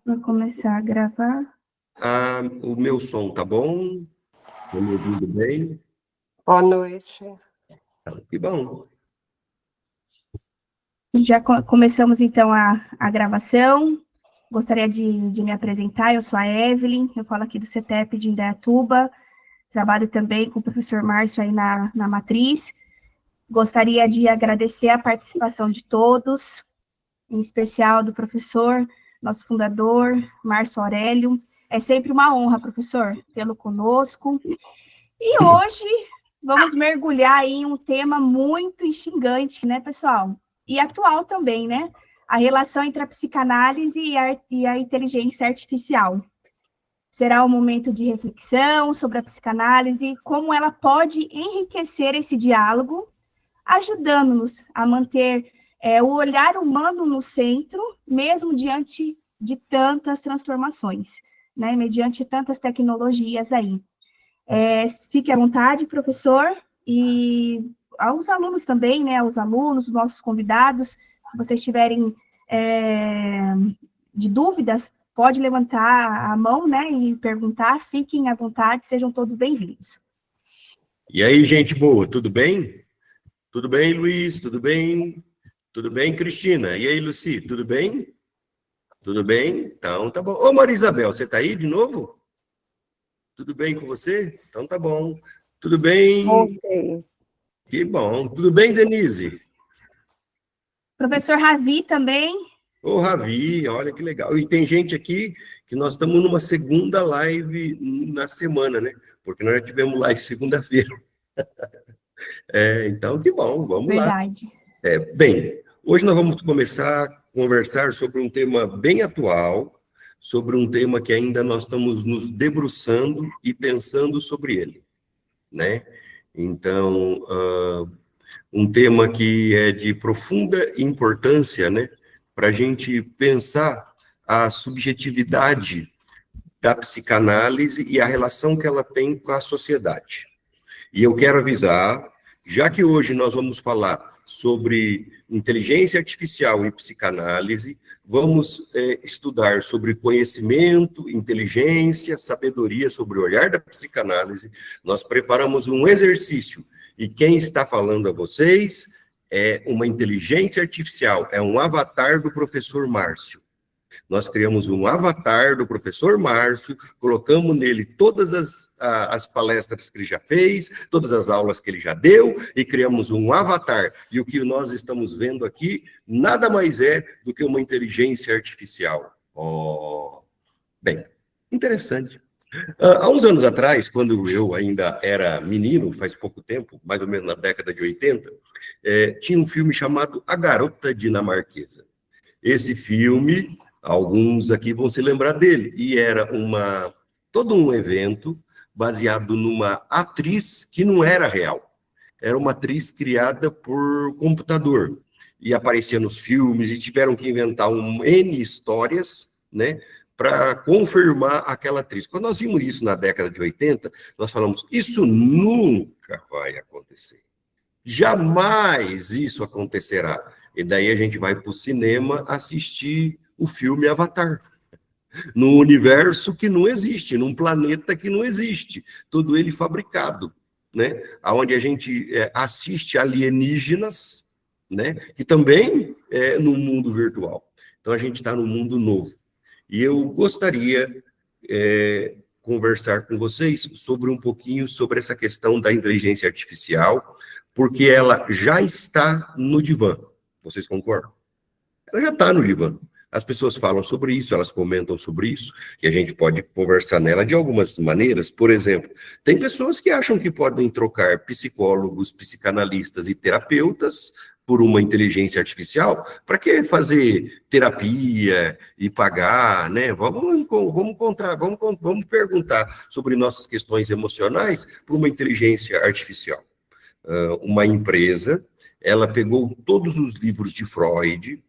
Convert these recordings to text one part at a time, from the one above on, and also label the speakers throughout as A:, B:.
A: Vou começar a gravar.
B: O meu som tá bom? Estão me ouvindo bem?
C: Boa noite.
B: Que bom.
A: Já começamos, então, a gravação. Gostaria de me apresentar. Eu sou a Evelyn, eu falo aqui do CETEP de Indaiatuba. Trabalho também com o professor Márcio aí na Matriz. Gostaria de agradecer a participação de todos, em especial do professor, nosso fundador, Márcio Aurélio. É sempre uma honra, professor, tê-lo conosco. E hoje vamos mergulhar em um tema muito instigante, né, pessoal? E atual também, né? A relação entre a psicanálise e a inteligência artificial. Será um momento de reflexão sobre a psicanálise, como ela pode enriquecer esse diálogo, ajudando-nos a manter o olhar humano no centro, mesmo diante de tantas transformações, né? Mediante tantas tecnologias aí. Fique à vontade, professor, e aos alunos também, né, aos alunos, nossos convidados, se vocês tiverem de dúvidas, pode levantar a mão, né, e perguntar, fiquem à vontade, sejam todos bem-vindos.
B: E aí, gente boa, tudo bem? Tudo bem, Luiz? Tudo bem? Tudo bem, Cristina? E aí, Luci, tudo bem? Tudo bem? Então, tá bom. Ô, Maria Isabel, você tá aí de novo? Tudo bem com você? Então, tá bom. Tudo bem?
C: Voltei.
B: Que bom. Tudo bem, Denise?
A: Professor Ravi também.
B: Ô, Ravi, olha que legal. E tem gente aqui que nós estamos numa segunda live na semana, né? Porque nós já tivemos live segunda-feira. Então, que bom, vamos lá.
A: Verdade.
B: Bem, hoje nós vamos começar a conversar sobre um tema bem atual, sobre um tema que ainda nós estamos nos debruçando e pensando sobre ele, né? Então, um tema que é de profunda importância, né? Para a gente pensar a subjetividade da psicanálise e a relação que ela tem com a sociedade. E eu quero avisar, já que hoje nós vamos falar sobre inteligência artificial e psicanálise, vamos estudar sobre conhecimento, inteligência, sabedoria, sobre o olhar da psicanálise. Nós preparamos um exercício, e quem está falando a vocês é uma inteligência artificial, é um avatar do professor Márcio. Nós criamos um avatar do professor Márcio, colocamos nele todas as palestras que ele já fez, todas as aulas que ele já deu, e criamos um avatar. E o que nós estamos vendo aqui nada mais é do que uma inteligência artificial. Bem, interessante. Há uns anos atrás, quando eu ainda era menino, faz pouco tempo, mais ou menos na década de 80, tinha um filme chamado A Garota Dinamarquesa. Esse filme, alguns aqui vão se lembrar dele, e era todo um evento baseado numa atriz que não era real. Era uma atriz criada por computador, e aparecia nos filmes, e tiveram que inventar N histórias, né, para confirmar aquela atriz. Quando nós vimos isso na década de 80, nós falamos, isso nunca vai acontecer. Jamais isso acontecerá. E daí a gente vai para o cinema assistir o filme Avatar. Num universo que não existe, num planeta que não existe. Todo ele fabricado, né? Onde a gente assiste alienígenas, né? Que também é no mundo virtual. Então a gente está num mundo novo. E eu gostaria conversar com vocês sobre um pouquinho sobre essa questão da inteligência artificial, porque ela já está no divã. Vocês concordam? Ela já está no divã. As pessoas falam sobre isso, elas comentam sobre isso, e a gente pode conversar nela de algumas maneiras. Por exemplo, tem pessoas que acham que podem trocar psicólogos, psicanalistas e terapeutas por uma inteligência artificial. Para que fazer terapia e pagar, né? Vamos perguntar sobre nossas questões emocionais para uma inteligência artificial. Uma empresa, ela pegou todos os livros de Freud,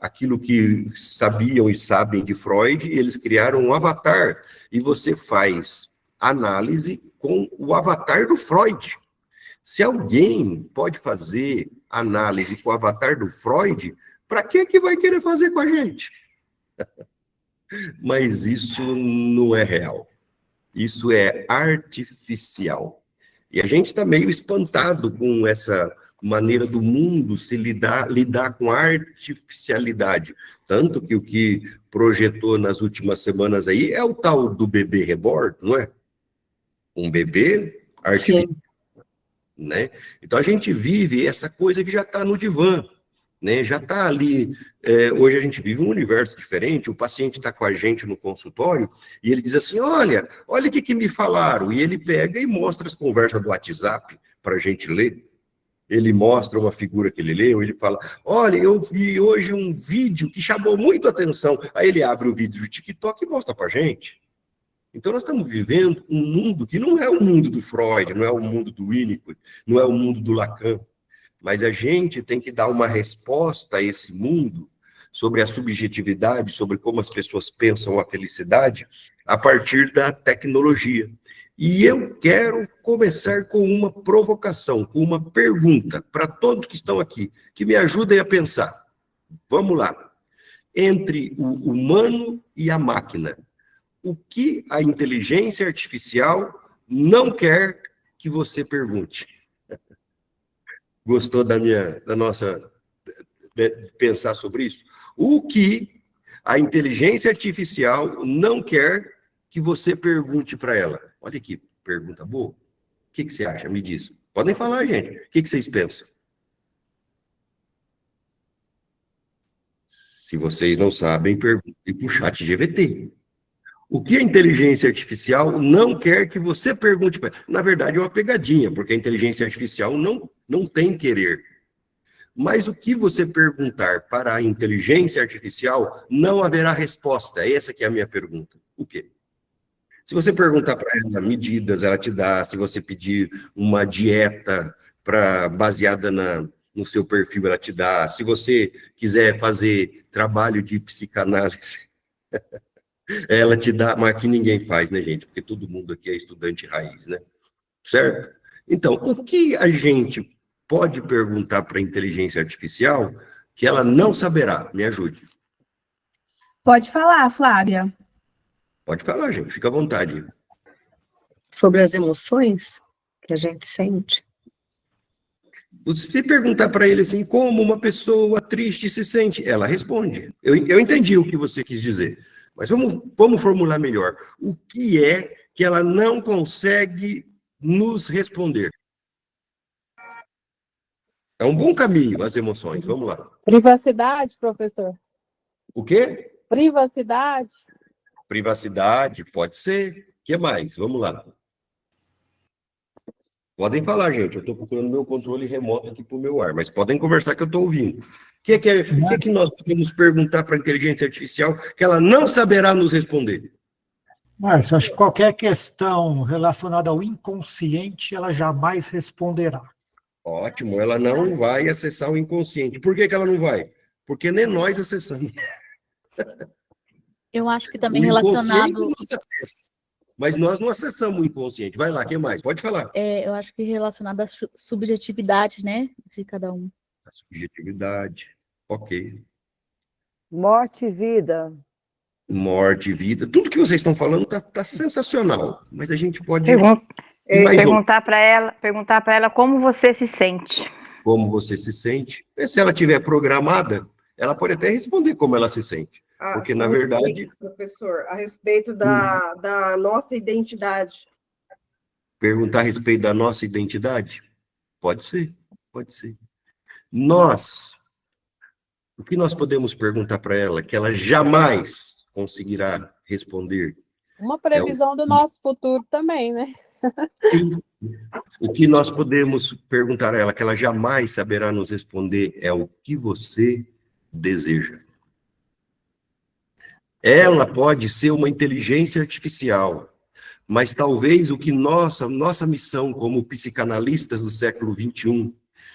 B: aquilo que sabiam e sabem de Freud, e eles criaram um avatar, e você faz análise com o avatar do Freud. Se alguém pode fazer análise com o avatar do Freud, para que vai querer fazer com a gente? Mas isso não é real. Isso é artificial. E a gente está meio espantado com essa maneira do mundo se lidar com a artificialidade. Tanto que o que projetou nas últimas semanas aí é o tal do bebê reborn, não é? Um bebê artificial, né? Então a gente vive essa coisa que já está no divã, né? Já está ali. Hoje a gente vive um universo diferente. O paciente está com a gente no consultório e ele diz assim: olha o que me falaram. E ele pega e mostra as conversas do WhatsApp para a gente ler. Ele mostra uma figura que ele leu, ele fala: olha, eu vi hoje um vídeo que chamou muito a atenção. Aí ele abre o vídeo do TikTok e mostra para a gente. Então nós estamos vivendo um mundo que não é o mundo do Freud, não é o mundo do Winnicott, não é o mundo do Lacan. Mas a gente tem que dar uma resposta a esse mundo sobre a subjetividade, sobre como as pessoas pensam a felicidade, a partir da tecnologia. E eu quero começar com uma provocação, com uma pergunta para todos que estão aqui, que me ajudem a pensar. Vamos lá. Entre o humano e a máquina, o que a inteligência artificial não quer que você pergunte? Gostou da nossa pensar sobre isso? O que a inteligência artificial não quer que você pergunte para ela? Olha que pergunta boa. O que você acha? Me diz. Podem falar, gente. O que vocês pensam? Se vocês não sabem, perguntem para o ChatGPT. O que a inteligência artificial não quer que você pergunte para ela? Na verdade, é uma pegadinha, porque a inteligência artificial não tem querer. Mas o que você perguntar para a inteligência artificial, não haverá resposta. Essa que é a minha pergunta. O quê? Se você perguntar para ela medidas, ela te dá. Se você pedir uma dieta baseada no seu perfil, ela te dá. Se você quiser fazer trabalho de psicanálise, ela te dá, mas aqui ninguém faz, né, gente? Porque todo mundo aqui é estudante raiz, né? Certo? Então, o que a gente pode perguntar para a inteligência artificial que ela não saberá? Me ajude.
A: Pode falar, Flávia.
B: Pode falar, gente. Fica à vontade.
C: Sobre as emoções que a gente sente.
B: Se perguntar para ele assim, como uma pessoa triste se sente, ela responde. Eu entendi o que você quis dizer, mas vamos formular melhor. O que é que ela não consegue nos responder? É um bom caminho, as emoções. Vamos lá.
D: Privacidade, professor.
B: O quê?
D: Privacidade.
B: Privacidade, pode ser. O que mais? Vamos lá. Podem falar, gente. Eu estou procurando meu controle remoto aqui para o meu ar, mas podem conversar que eu estou ouvindo. O que é que nós podemos perguntar para a inteligência artificial que ela não saberá nos responder?
E: Mas acho que qualquer questão relacionada ao inconsciente, ela jamais responderá.
B: Ótimo, ela não vai acessar o inconsciente. Por que ela não vai? Porque nem nós acessamos.
F: Eu acho que também
B: O
F: relacionado.
B: inconsciente nos acessa, mas nós não acessamos o inconsciente. Vai lá, o que mais? Pode falar.
F: Eu acho que relacionado às subjetividades, né, de cada um.
B: A subjetividade, ok.
G: Morte e vida.
B: Morte, vida, tudo que vocês estão falando tá sensacional, mas a gente pode
H: perguntar para ela como você se sente.
B: Como você se sente. E se ela tiver programada, ela pode até responder como ela se sente. Porque, na verdade...
I: Professor, a respeito da nossa identidade.
B: Perguntar a respeito da nossa identidade? Pode ser, pode ser. Nós, o que nós podemos perguntar para ela que ela jamais conseguirá responder?
D: Uma previsão do nosso futuro também, né?
B: O que nós podemos perguntar a ela que ela jamais saberá nos responder é o que você deseja. Ela pode ser uma inteligência artificial, mas talvez o que nossa missão como psicanalistas do século XXI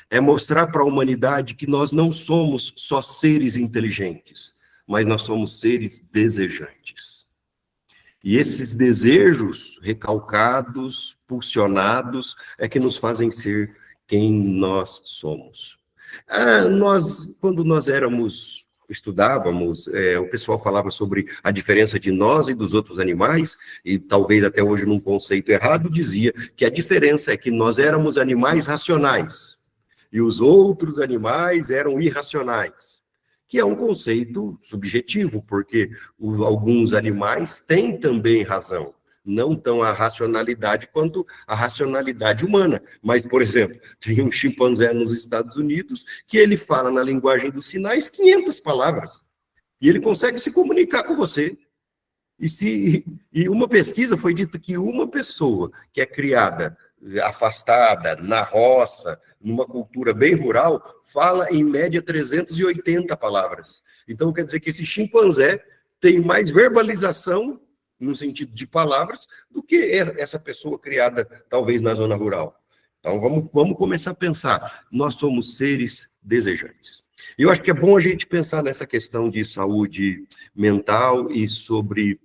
B: é mostrar para a humanidade que nós não somos só seres inteligentes, mas nós somos seres desejantes. E esses desejos recalcados, pulsionados, é que nos fazem ser quem nós somos. Quando nós éramos estudávamos, o pessoal falava sobre a diferença de nós e dos outros animais, e talvez até hoje num conceito errado, dizia que a diferença é que nós éramos animais racionais, e os outros animais eram irracionais, que é um conceito subjetivo, porque alguns animais têm também razão, não tão a racionalidade quanto a racionalidade humana. Mas, por exemplo, tem um chimpanzé nos Estados Unidos que ele fala na linguagem dos sinais 500 palavras. E ele consegue se comunicar com você. E uma pesquisa foi dita que uma pessoa que é criada afastada, na roça, numa cultura bem rural, fala em média 380 palavras. Então, quer dizer que esse chimpanzé tem mais verbalização no sentido de palavras, do que essa pessoa criada, talvez, na zona rural. Então, vamos começar a pensar. Nós somos seres desejantes. Eu acho que é bom a gente pensar nessa questão de saúde mental e sobre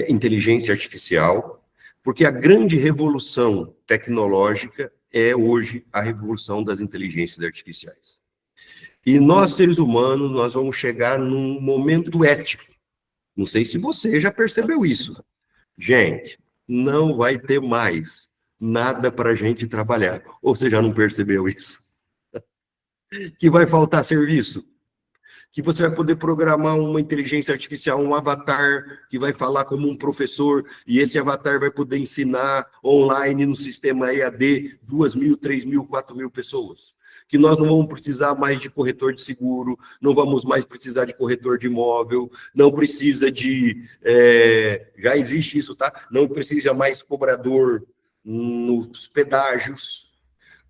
B: inteligência artificial, porque a grande revolução tecnológica é, hoje, a revolução das inteligências artificiais. E nós, seres humanos, nós vamos chegar num momento ético. Não sei se você já percebeu isso. Gente, não vai ter mais nada para a gente trabalhar. Ou você já não percebeu isso? Que vai faltar serviço. Que você vai poder programar uma inteligência artificial, um avatar, que vai falar como um professor, e esse avatar vai poder ensinar online no sistema EAD 2.000, 3.000, 4.000 pessoas. Que nós não vamos precisar mais de corretor de seguro, não vamos mais precisar de corretor de imóvel, não precisa de... já existe isso, tá? Não precisa mais cobrador nos pedágios.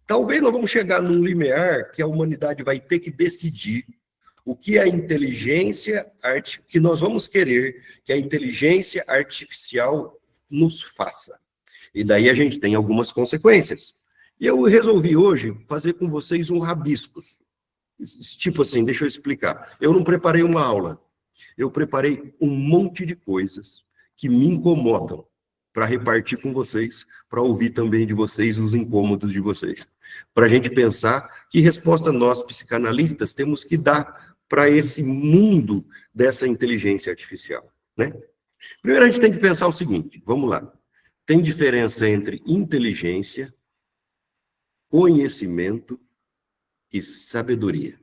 B: Talvez nós vamos chegar num limiar que a humanidade vai ter que decidir o que a inteligência, que nós vamos querer que a inteligência artificial nos faça. E daí a gente tem algumas consequências. E eu resolvi hoje fazer com vocês um rabiscos. Tipo assim, deixa eu explicar. Eu não preparei uma aula. Eu preparei um monte de coisas que me incomodam para repartir com vocês, para ouvir também de vocês os incômodos de vocês. Para a gente pensar que resposta nós, psicanalistas, temos que dar para esse mundo dessa inteligência artificial, né? Primeiro a gente tem que pensar o seguinte, vamos lá. Tem diferença entre inteligência, conhecimento e sabedoria,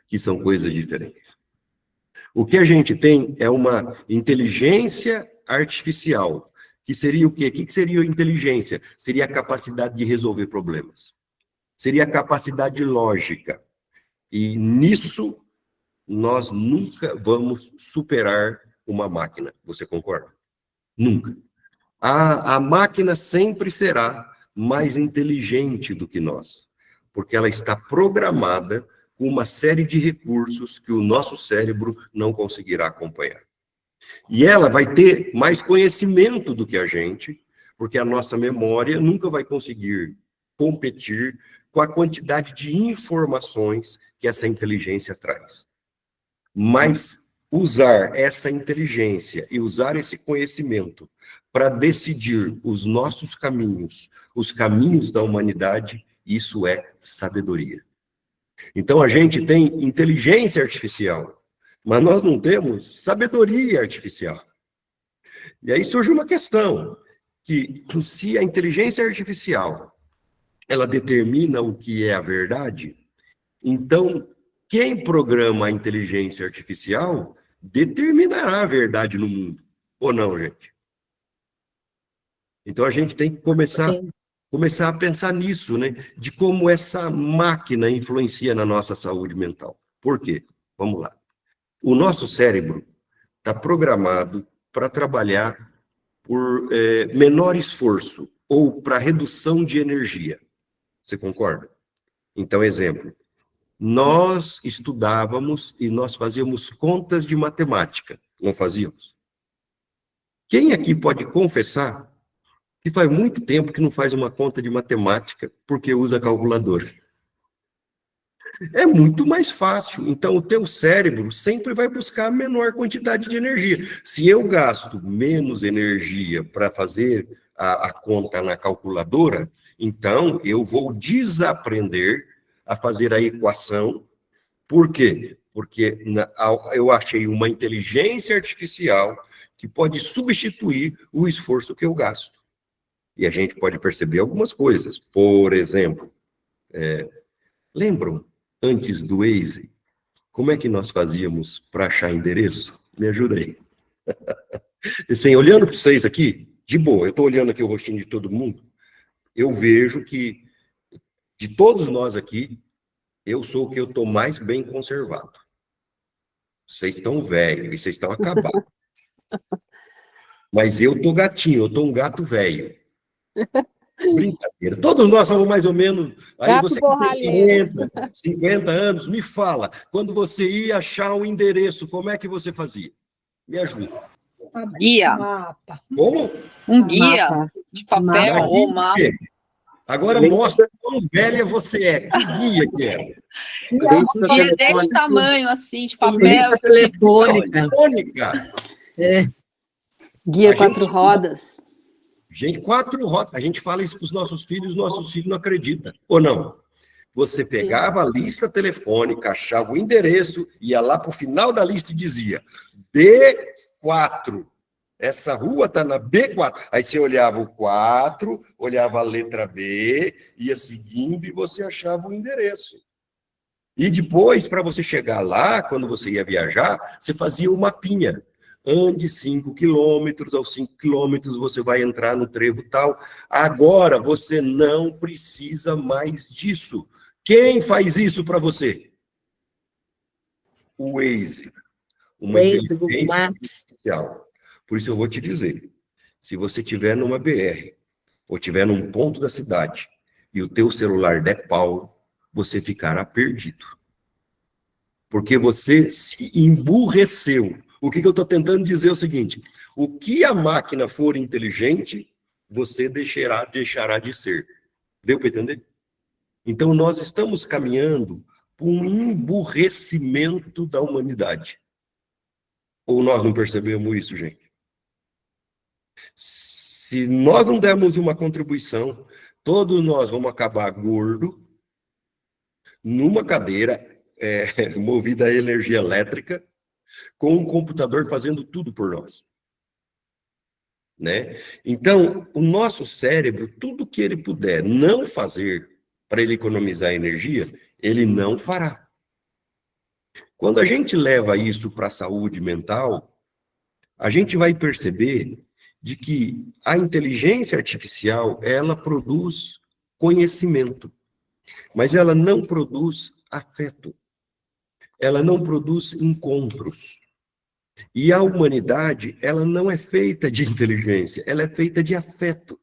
B: que são coisas diferentes. O que a gente tem é uma inteligência artificial, que seria o quê? O que seria a inteligência? Seria a capacidade de resolver problemas. Seria a capacidade lógica. E nisso, nós nunca vamos superar uma máquina. Você concorda? Nunca. A máquina sempre será mais inteligente do que nós, porque ela está programada com uma série de recursos que o nosso cérebro não conseguirá acompanhar. E ela vai ter mais conhecimento do que a gente, porque a nossa memória nunca vai conseguir competir com a quantidade de informações que essa inteligência traz. Mas usar essa inteligência e usar esse conhecimento para decidir os nossos caminhos, os caminhos da humanidade, isso é sabedoria. Então a gente tem inteligência artificial, mas nós não temos sabedoria artificial. E aí surge uma questão, que se a inteligência artificial, ela determina o que é a verdade, então quem programa a inteligência artificial determinará a verdade no mundo, ou não, gente? Então a gente tem que começar a pensar nisso, né? De como essa máquina influencia na nossa saúde mental. Por quê? Vamos lá. O nosso cérebro está programado para trabalhar por menor esforço ou para redução de energia. Você concorda? Então, exemplo. Nós estudávamos e nós fazíamos contas de matemática. Não fazíamos? Quem aqui pode confessar que faz muito tempo que não faz uma conta de matemática porque usa calculadora? É muito mais fácil. Então, o teu cérebro sempre vai buscar a menor quantidade de energia. Se eu gasto menos energia para fazer a conta na calculadora, então eu vou desaprender a fazer a equação. Por quê? porque eu achei uma inteligência artificial que pode substituir o esforço que eu gasto. E a gente pode perceber algumas coisas. Por exemplo, lembram, antes do Waze, como é que nós fazíamos para achar endereço? Me ajuda aí. Assim, olhando para vocês aqui, de boa, eu estou olhando aqui o rostinho de todo mundo, eu vejo que, de todos nós aqui, eu sou o que eu estou mais bem conservado. Vocês estão velhos e vocês estão acabados. Mas eu estou gatinho, eu estou um gato velho. Brincadeira. Todos nós somos mais ou menos... Aí
D: Gato
B: você
D: borralheiro.
B: tem 40, 50 anos, me fala, quando você ia achar um endereço, como é que você fazia? Me ajuda.
J: Guia.
G: Mapa.
B: Como?
J: Um guia
G: Mapa.
J: de papel
G: Mapa.
J: ou mapa.
B: Agora mostra quão velha você é. Que guia que é?
J: Guia desse tamanho, assim, de papel.
C: Lista telefônica.
B: Telefônica.
K: Guia
B: A
K: quatro
B: gente-
K: rodas.
B: Gente, 4 rotas. A gente fala isso para os nossos filhos não acreditam. Ou não? Você pegava a lista telefônica, achava o endereço, ia lá para o final da lista e dizia B4. Essa rua está na B4. Aí você olhava o 4, olhava a letra B, ia seguindo e você achava o endereço. E depois, para você chegar lá, quando você ia viajar, você fazia o mapinha. Ande 5 quilômetros, aos 5 quilômetros você vai entrar no trevo tal. Agora você não precisa mais disso. Quem faz isso para você? O Waze. Uma
C: Waze, Google
B: inteligência
C: Maps.
B: artificial. Por isso eu vou te dizer, se você estiver numa BR, ou estiver num ponto da cidade, e o teu celular der pau, você ficará perdido. Porque você se emburreceu. O que eu estou tentando dizer é o seguinte, o que a máquina for inteligente, você deixará de ser. Deu para entender? Então, nós estamos caminhando para um emburrecimento da humanidade. Ou nós não percebemos isso, gente? Se nós não dermos uma contribuição, todos nós vamos acabar gordo, numa cadeira movida a energia elétrica, com um computador fazendo tudo por nós. Né? Então, o nosso cérebro, tudo que ele puder não fazer para ele economizar energia, ele não fará. Quando a gente leva isso para a saúde mental, a gente vai perceber de que a inteligência artificial, ela produz conhecimento, mas ela não produz afeto. Ela não produz encontros. E a humanidade, ela não é feita de inteligência, ela é feita de afeto.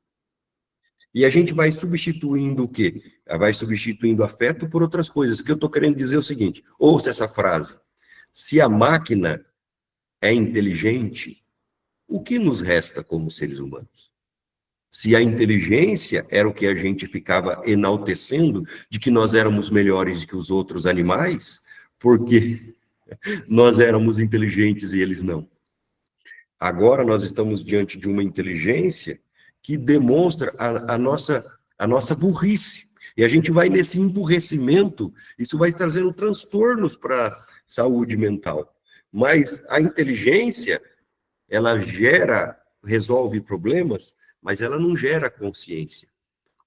B: E a gente vai substituindo o quê? Vai substituindo afeto por outras coisas. O que eu estou querendo dizer é o seguinte, ouça essa frase. Se a máquina é inteligente, o que nos resta como seres humanos? Se a inteligência era o que a gente ficava enaltecendo, de que nós éramos melhores que os outros animais, porque nós éramos inteligentes e eles não. Agora nós estamos diante de uma inteligência que demonstra a nossa burrice. E a gente vai nesse emburrecimento, isso vai trazendo transtornos para a saúde mental. Mas a inteligência, ela resolve problemas, mas ela não gera consciência.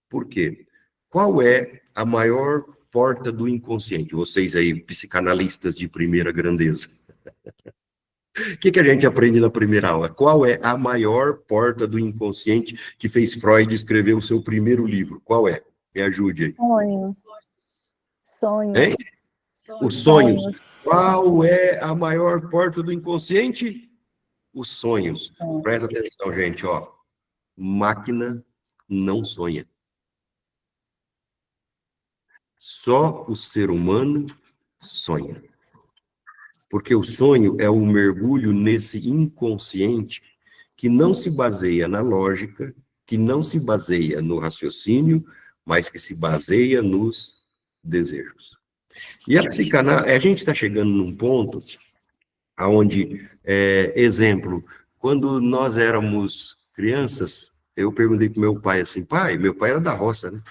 B: Por quê? Qual é a maior porta do inconsciente? Vocês aí, psicanalistas de primeira grandeza. O que a gente aprende na primeira aula? Qual é a maior porta do inconsciente que fez Freud escrever o seu primeiro livro? Qual é? Me ajude aí.
D: Sonho. Sonho.
B: Hein? Os sonhos. Qual é a maior porta do inconsciente? Os sonhos. Presta atenção, gente, ó. Máquina não sonha. Só o ser humano sonha. Porque o sonho é um mergulho nesse inconsciente que não se baseia na lógica, que não se baseia no raciocínio, mas que se baseia nos desejos. E a psicanálise, a gente está chegando num ponto onde, exemplo, quando nós éramos crianças, eu perguntei para meu pai assim, pai, meu pai era da roça, né?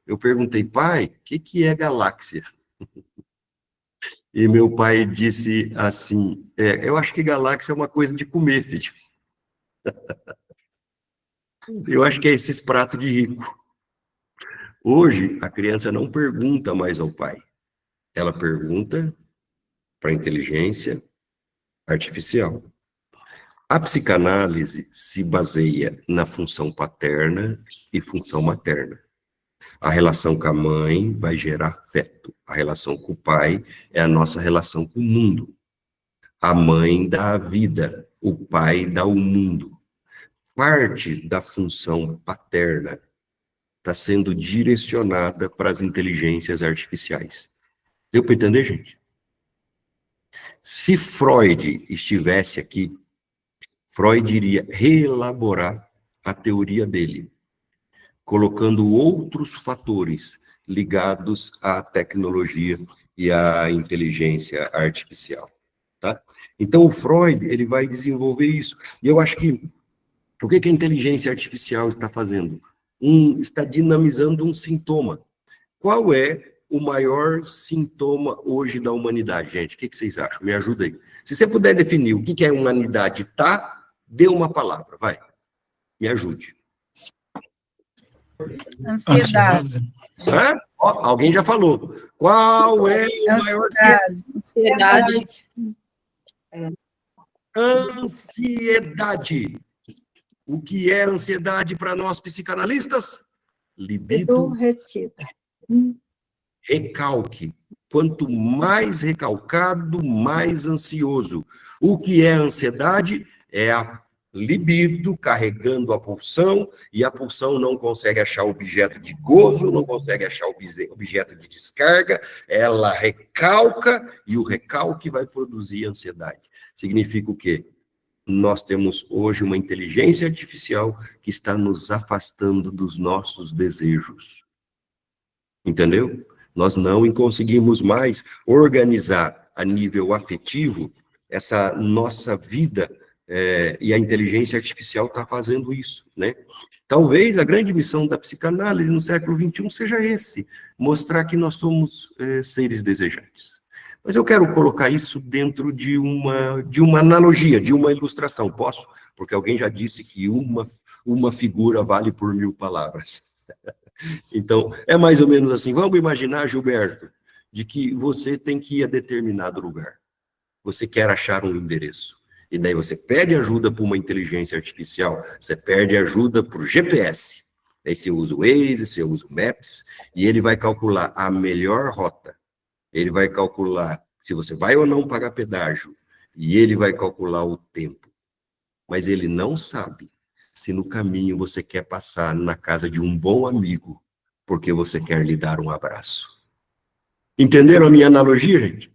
B: Eu perguntei, pai, o que é galáxia? E meu pai disse assim, eu acho que galáxia é uma coisa de comer, filho. Eu acho que é esses pratos de rico. Hoje, a criança não pergunta mais ao pai. Ela pergunta para a inteligência artificial. A psicanálise se baseia na função paterna e função materna. A relação com a mãe vai gerar afeto. A relação com o pai é a nossa relação com o mundo. A mãe dá a vida, o pai dá o mundo. Parte da função paterna está sendo direcionada para as inteligências artificiais. Deu para entender, gente? Se Freud estivesse aqui, Freud iria reelaborar a teoria dele, colocando outros fatores ligados à tecnologia e à inteligência artificial, tá? Então, o Freud, ele vai desenvolver isso. E eu acho que, o que a inteligência artificial está fazendo? Está dinamizando um sintoma. Qual é o maior sintoma hoje da humanidade, gente? O que vocês acham? Me ajuda aí. Se você puder definir o que é humanidade, dê uma palavra, vai. Me ajude.
J: Ansiedade.
B: Alguém já falou. Qual é o maior
J: Ansiedade.
B: Ansiedade. O que é ansiedade para nós psicanalistas? Libido
D: retida.
B: Recalque. Quanto mais recalcado, mais ansioso. O que é ansiedade? É a libido carregando a pulsão, e a pulsão não consegue achar objeto de gozo, não consegue achar objeto de descarga, ela recalca, e o recalque vai produzir ansiedade. Significa o quê? Nós temos hoje uma inteligência artificial que está nos afastando dos nossos desejos. Entendeu? Nós não conseguimos mais organizar a nível afetivo essa nossa vida, e a inteligência artificial está fazendo isso, né? Talvez a grande missão da psicanálise no século XXI seja mostrar que nós somos seres desejantes. Mas eu quero colocar isso dentro de uma analogia, de uma ilustração. Posso? Porque alguém já disse que uma figura vale por 1000 palavras. Então, é mais ou menos assim. Vamos imaginar, Gilberto, de que você tem que ir a determinado lugar. Você quer achar um endereço. E daí você pede ajuda para uma inteligência artificial, você pede ajuda para o GPS. Aí você usa o Waze, você usa o Maps, e ele vai calcular a melhor rota. Ele vai calcular se você vai ou não pagar pedágio, e ele vai calcular o tempo. Mas ele não sabe se no caminho você quer passar na casa de um bom amigo, porque você quer lhe dar um abraço. Entenderam a minha analogia, gente?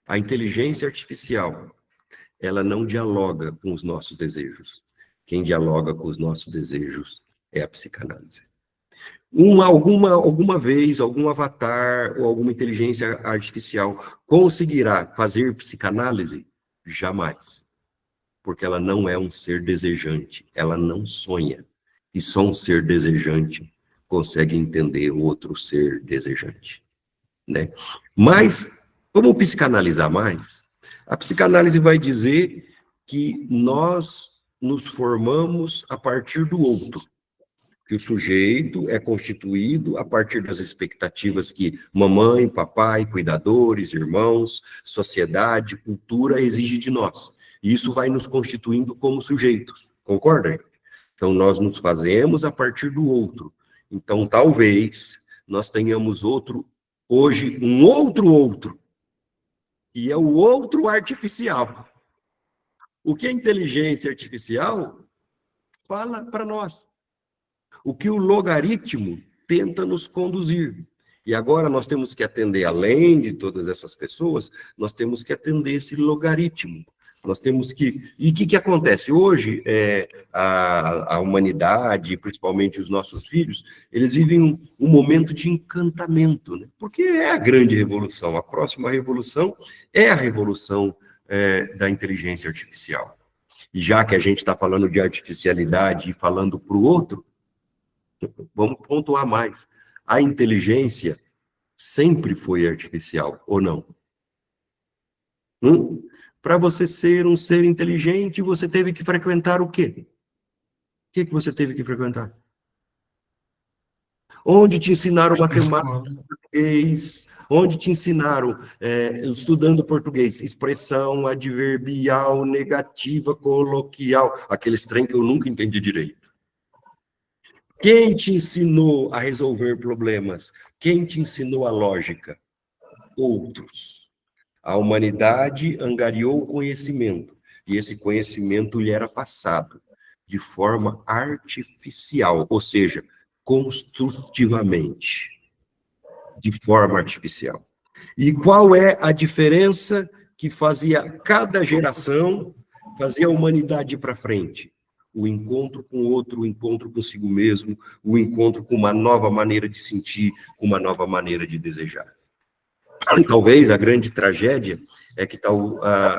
B: A inteligência artificial, ela não dialoga com os nossos desejos. Quem dialoga com os nossos desejos é a psicanálise. Alguma vez, algum avatar ou alguma inteligência artificial conseguirá fazer psicanálise? Jamais. Porque ela não é um ser desejante, ela não sonha. E só um ser desejante consegue entender o outro ser desejante, né? Mas, vamos psicanalizar mais? A psicanálise vai dizer que nós nos formamos a partir do outro. Que o sujeito é constituído a partir das expectativas que mamãe, papai, cuidadores, irmãos, sociedade, cultura exige de nós. E isso vai nos constituindo como sujeitos, concorda? Então, nós nos fazemos a partir do outro. Então, talvez nós tenhamos hoje um outro, e é o outro artificial. O que a inteligência artificial fala para nós? O que o logaritmo tenta nos conduzir. E agora nós temos que atender, além de todas essas pessoas, nós temos que atender esse logaritmo. Nós temos que... E o que acontece? Hoje, a humanidade, principalmente os nossos filhos, eles vivem um momento de encantamento, né? Porque é a grande revolução. A próxima revolução é a revolução da inteligência artificial. E já que a gente está falando de artificialidade e falando para o outro, vamos pontuar mais. A inteligência sempre foi artificial, ou não? Para você ser um ser inteligente, você teve que frequentar o quê? O que você teve que frequentar? Onde te ensinaram matemática, português? Onde te ensinaram, estudando português, expressão adverbial, negativa, coloquial, aqueles trem que eu nunca entendi direito. Quem te ensinou a resolver problemas? Quem te ensinou a lógica? Outros. A humanidade angariou o conhecimento, e esse conhecimento lhe era passado de forma artificial, ou seja, construtivamente, de forma artificial. E qual é a diferença que fazia cada geração, fazia a humanidade para frente? O encontro com o outro, o encontro consigo mesmo, o encontro com uma nova maneira de sentir, com uma nova maneira de desejar. Talvez a grande tragédia é que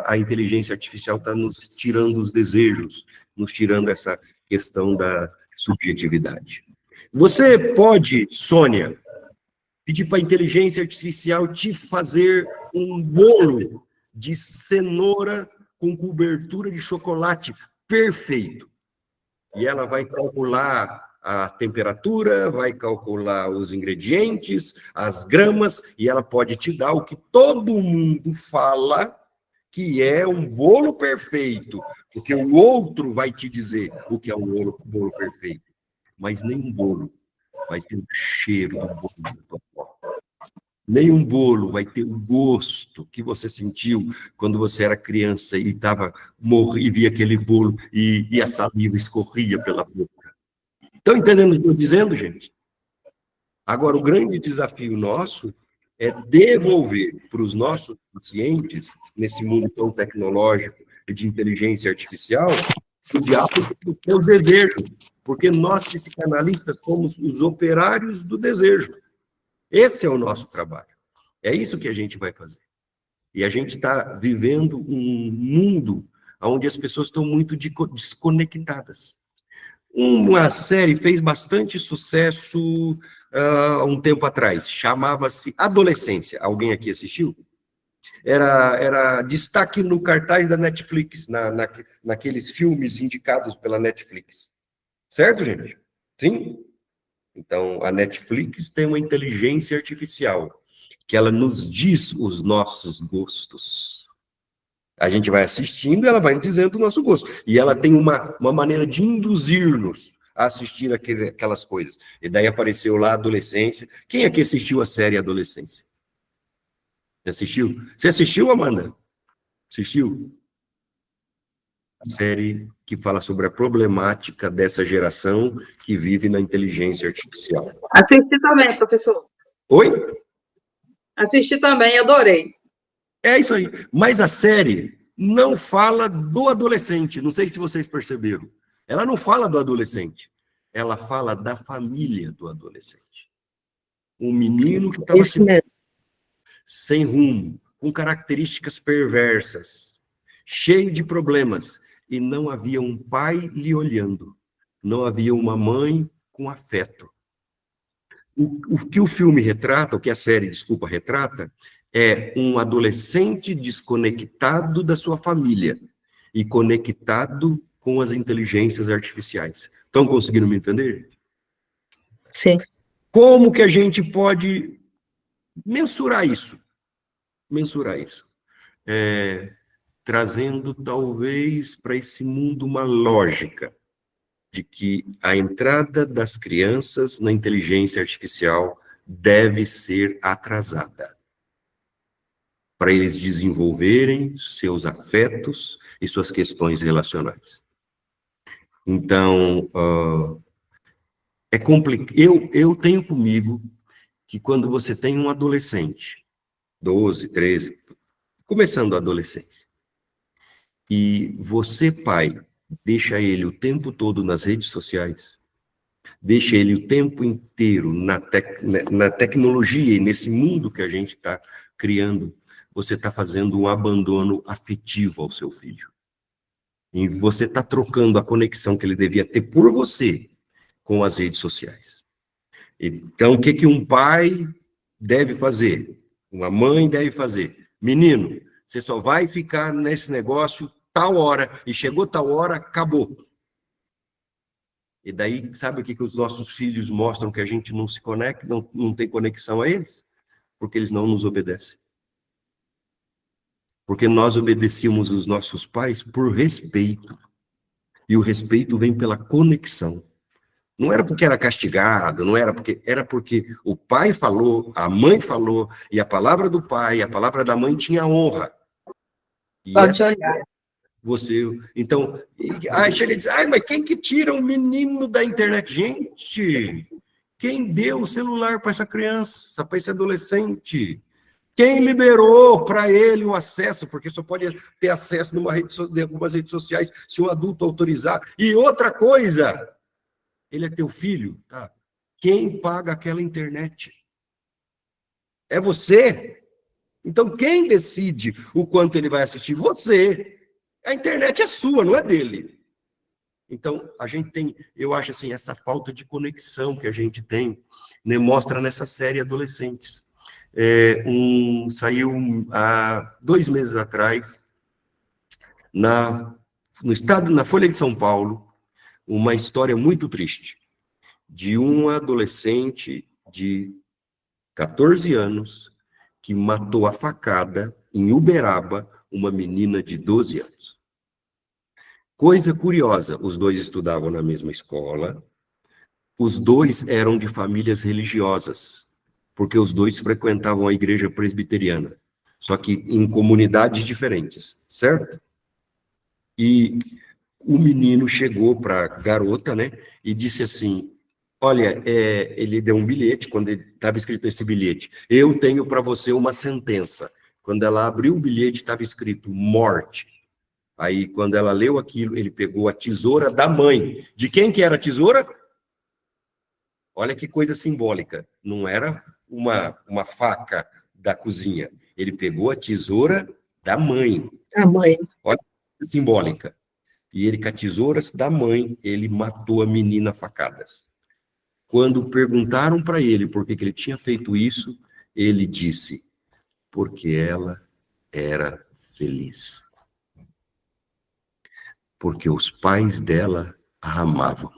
B: a inteligência artificial está nos tirando os desejos, nos tirando essa questão da subjetividade. Você pode, Sônia, pedir para a inteligência artificial te fazer um bolo de cenoura com cobertura de chocolate perfeito. E ela vai calcular a temperatura, vai calcular os ingredientes, as gramas, e ela pode te dar o que todo mundo fala que é um bolo perfeito, porque o outro vai te dizer o que é um bolo perfeito. Mas nem um bolo vai ter o cheiro do bolo. Nem um bolo vai ter o gosto que você sentiu quando você era criança e via aquele bolo e a saliva escorria pela boca. Estão entendendo o que eu estou dizendo, gente? Agora, o grande desafio nosso é devolver para os nossos pacientes, nesse mundo tão tecnológico e de inteligência artificial, o diabo dos seus desejos, porque nós, psicanalistas, somos os operários do desejo. Esse é o nosso trabalho. É isso que a gente vai fazer. E a gente está vivendo um mundo onde as pessoas estão muito desconectadas. Uma série fez bastante sucesso há um tempo atrás, chamava-se Adolescência. Alguém aqui assistiu? Era destaque no cartaz da Netflix, naqueles filmes indicados pela Netflix. Certo, gente? Sim? Então, a Netflix tem uma inteligência artificial, que ela nos diz os nossos gostos. A gente vai assistindo e ela vai dizendo o nosso gosto. E ela tem uma maneira de induzir-nos a assistir aquelas coisas. E daí apareceu lá a Adolescência. Quem aqui assistiu a série Adolescência? Assistiu? Você assistiu, Amanda? Assistiu? A série que fala sobre a problemática dessa geração que vive na inteligência artificial.
K: Assisti também, professor.
B: Oi?
K: Assisti também, adorei.
B: É isso aí. Mas a série não fala do adolescente. Não sei se vocês perceberam. Ela não fala do adolescente. Ela fala da família do adolescente. Um menino que estava sem rumo, com características perversas, cheio de problemas. E não havia um pai lhe olhando. Não havia uma mãe com afeto. O que o filme retrata, o que a série, retrata, é um adolescente desconectado da sua família e conectado com as inteligências artificiais. Estão conseguindo me entender?
C: Sim.
B: Como que a gente pode mensurar isso? Trazendo, talvez, para esse mundo uma lógica de que a entrada das crianças na inteligência artificial deve ser atrasada, para eles desenvolverem seus afetos e suas questões relacionais. Então, é complicado. Eu tenho comigo que quando você tem um adolescente, 12, 13, começando a adolescência, e você, pai, deixa ele o tempo todo nas redes sociais, deixa ele o tempo inteiro na tecnologia e nesse mundo que a gente está criando, você está fazendo um abandono afetivo ao seu filho. E você está trocando a conexão que ele devia ter por você com as redes sociais. Então, o que um pai deve fazer, uma mãe deve fazer. Menino, você só vai ficar nesse negócio tal hora, e chegou tal hora, acabou. E daí, sabe o que os nossos filhos mostram que a gente não se conecta, não tem conexão a eles? Porque eles não nos obedecem. Porque nós obedecíamos os nossos pais por respeito. E o respeito vem pela conexão. Não era porque era castigado, não era porque... Era porque o pai falou, a mãe falou, e a palavra do pai, a palavra da mãe tinha honra.
I: Só de olhar.
B: Você... Então, aí chega e diz, mas quem que tira um menino da internet? Gente, quem deu o celular para essa criança, para esse adolescente? Quem liberou para ele o acesso? Porque só pode ter acesso de algumas redes sociais se o adulto autorizar. E outra coisa, ele é teu filho, tá? Quem paga aquela internet? É você. Então, quem decide o quanto ele vai assistir? Você. A internet é sua, não é dele. Então, a gente tem, eu acho assim, essa falta de conexão que a gente tem, né, mostra nessa série Adolescentes. Saiu há 2 meses atrás, na Folha de São Paulo, uma história muito triste, de um adolescente de 14 anos que matou a facada em Uberaba uma menina de 12 anos. Coisa curiosa, os dois estudavam na mesma escola, os dois eram de famílias religiosas, porque os dois frequentavam a igreja presbiteriana, só que em comunidades diferentes, certo? E o menino chegou para a garota, né, e disse assim, olha, ele deu um bilhete, quando estava escrito nesse bilhete, eu tenho para você uma sentença. Quando ela abriu o bilhete, estava escrito morte. Aí, quando ela leu aquilo, ele pegou a tesoura da mãe. De quem que era a tesoura? Olha que coisa simbólica. Não era uma faca da cozinha. Ele pegou a tesoura da mãe.
C: A mãe.
B: Olha que coisa simbólica. E ele, com a tesoura da mãe, ele matou a menina a facadas. Quando perguntaram para ele por que ele tinha feito isso, ele disse, porque ela era feliz. Porque os pais dela a amavam.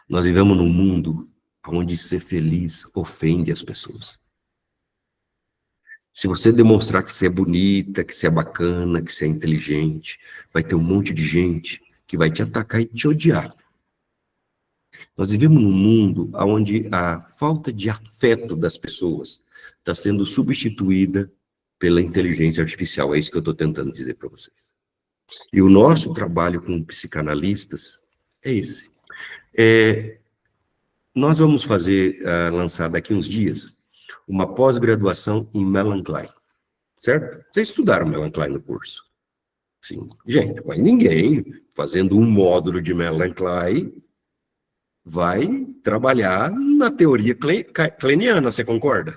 B: Nós vivemos num mundo onde ser feliz ofende as pessoas. Se você demonstrar que você é bonita, que você é bacana, que você é inteligente, vai ter um monte de gente que vai te atacar e te odiar. Nós vivemos num mundo onde a falta de afeto das pessoas está sendo substituída pela inteligência artificial. É isso que eu estou tentando dizer para vocês. E o nosso trabalho com psicanalistas é esse. Nós vamos lançar daqui uns dias, uma pós-graduação em Melon Klein, certo? Vocês estudaram Melon Klein no curso? Sim. Gente, mas ninguém fazendo um módulo de Melon Klein vai trabalhar na teoria kleiniana, você concorda?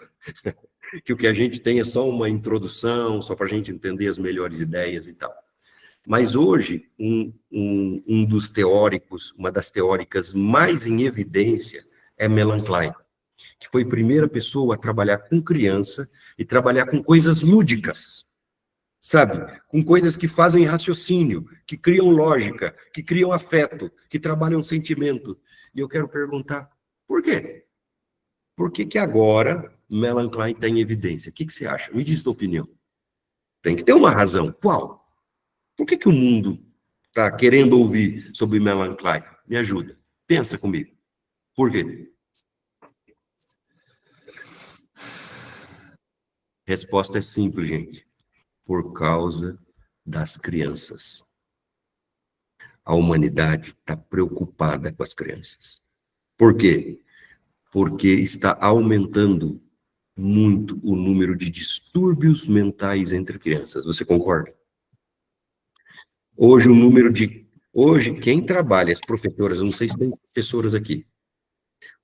B: Que o que a gente tem é só uma introdução, só para a gente entender as melhores ideias e tal. Mas hoje, um dos teóricos, uma das teóricas mais em evidência é Melon Klein, que foi a primeira pessoa a trabalhar com criança e trabalhar com coisas lúdicas, sabe? Com coisas que fazem raciocínio, que criam lógica, que criam afeto, que trabalham sentimento. E eu quero perguntar, por quê? Por que agora Melon Klein está em evidência? O que você acha? Me diz a tua opinião. Tem que ter uma razão. Qual? Por que o mundo está querendo ouvir sobre Melon Klein? Me ajuda. Pensa comigo. Por quê? Resposta é simples, gente. Por causa das crianças. A humanidade está preocupada com as crianças. Por quê? Porque está aumentando muito o número de distúrbios mentais entre crianças. Você concorda? Hoje, quem trabalha, as professoras, eu não sei se tem professoras aqui.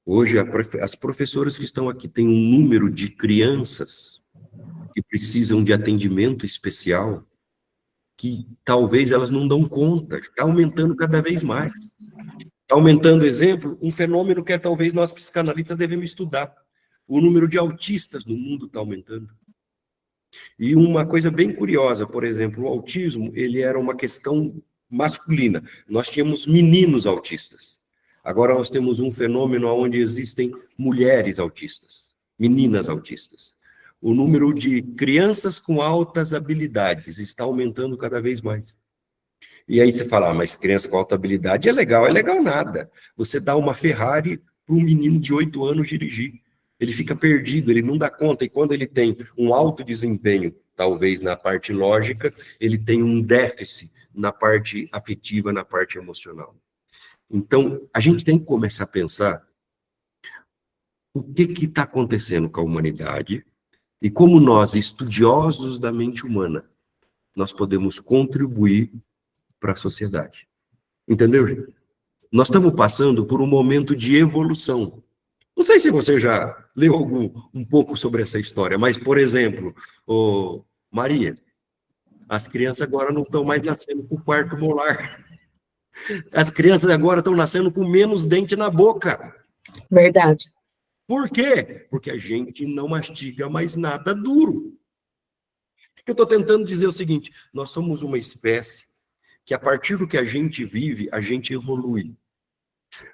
B: Hoje, as professoras que estão aqui têm um número de crianças que precisam de atendimento especial que talvez elas não dão conta, está aumentando cada vez mais. Aumentando o exemplo, um fenômeno que talvez nós psicanalistas devemos estudar. O número de autistas no mundo está aumentando. E uma coisa bem curiosa, por exemplo, o autismo, ele era uma questão masculina. Nós tínhamos meninos autistas. Agora nós temos um fenômeno onde existem mulheres autistas, meninas autistas. O número de crianças com altas habilidades está aumentando cada vez mais. E aí você fala, mas criança com alta habilidade é legal nada. Você dá uma Ferrari para um menino de 8 anos dirigir. Ele fica perdido, ele não dá conta, e quando ele tem um alto desempenho, talvez na parte lógica, ele tem um déficit na parte afetiva, na parte emocional. Então, a gente tem que começar a pensar o que está acontecendo com a humanidade e como nós, estudiosos da mente humana, nós podemos contribuir para a sociedade. Entendeu, gente? Nós estamos passando por um momento de evolução. Não sei se você já leu um pouco sobre essa história, mas, por exemplo, Maria, as crianças agora não estão mais nascendo com o quarto molar. As crianças agora estão nascendo com menos dente na boca.
C: Verdade.
B: Por quê? Porque a gente não mastiga mais nada duro. Eu estou tentando dizer o seguinte, nós somos uma espécie que, a partir do que a gente vive, a gente evolui.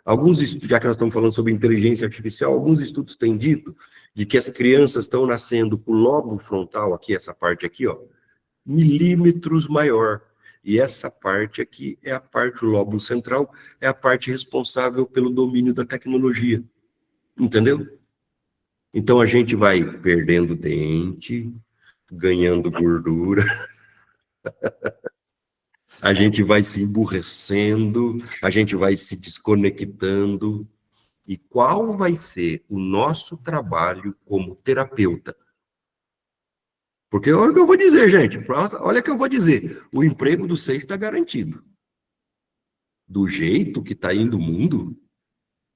B: Alguns estudos, já que nós estamos falando sobre inteligência artificial, alguns estudos têm dito de que as crianças estão nascendo com o lobo frontal, aqui, essa parte aqui, ó, milímetros maior. E essa parte aqui é a parte do lóbulo central, é a parte responsável pelo domínio da tecnologia. Entendeu? Então a gente vai perdendo dente, ganhando gordura, a gente vai se emburrecendo, a gente vai se desconectando. E qual vai ser o nosso trabalho como terapeuta? Porque olha o que eu vou dizer, gente. Olha o que eu vou dizer. O emprego do vocês está garantido. Do jeito que está indo o mundo,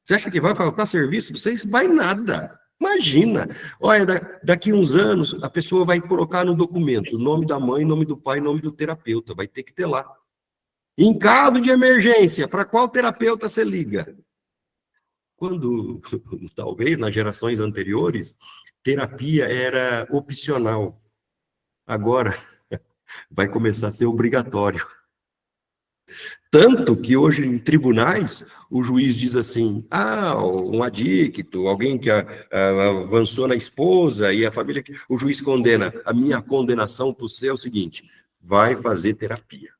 B: você acha que vai faltar serviço para vocês? Vai nada. Imagina. Olha, daqui uns anos, a pessoa vai colocar no documento o nome da mãe, nome do pai, nome do terapeuta. Vai ter que ter lá. Em caso de emergência, para qual terapeuta você liga? Quando, talvez, nas gerações anteriores, terapia era opcional. Agora, vai começar a ser obrigatório. Tanto que hoje, em tribunais, o juiz diz assim, um adicto, alguém que avançou na esposa e a família... O juiz condena. A minha condenação para você é o seguinte, vai fazer terapia.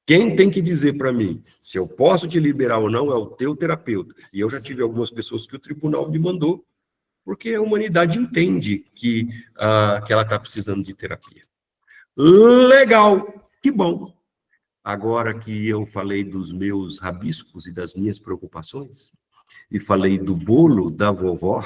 B: Quem tem que dizer para mim se eu posso te liberar ou não é o teu terapeuta. E eu já tive algumas pessoas que o tribunal me mandou, porque a humanidade entende que ela está precisando de terapia. Legal, que bom. Agora que eu falei dos meus rabiscos e das minhas preocupações, e falei do bolo da vovó,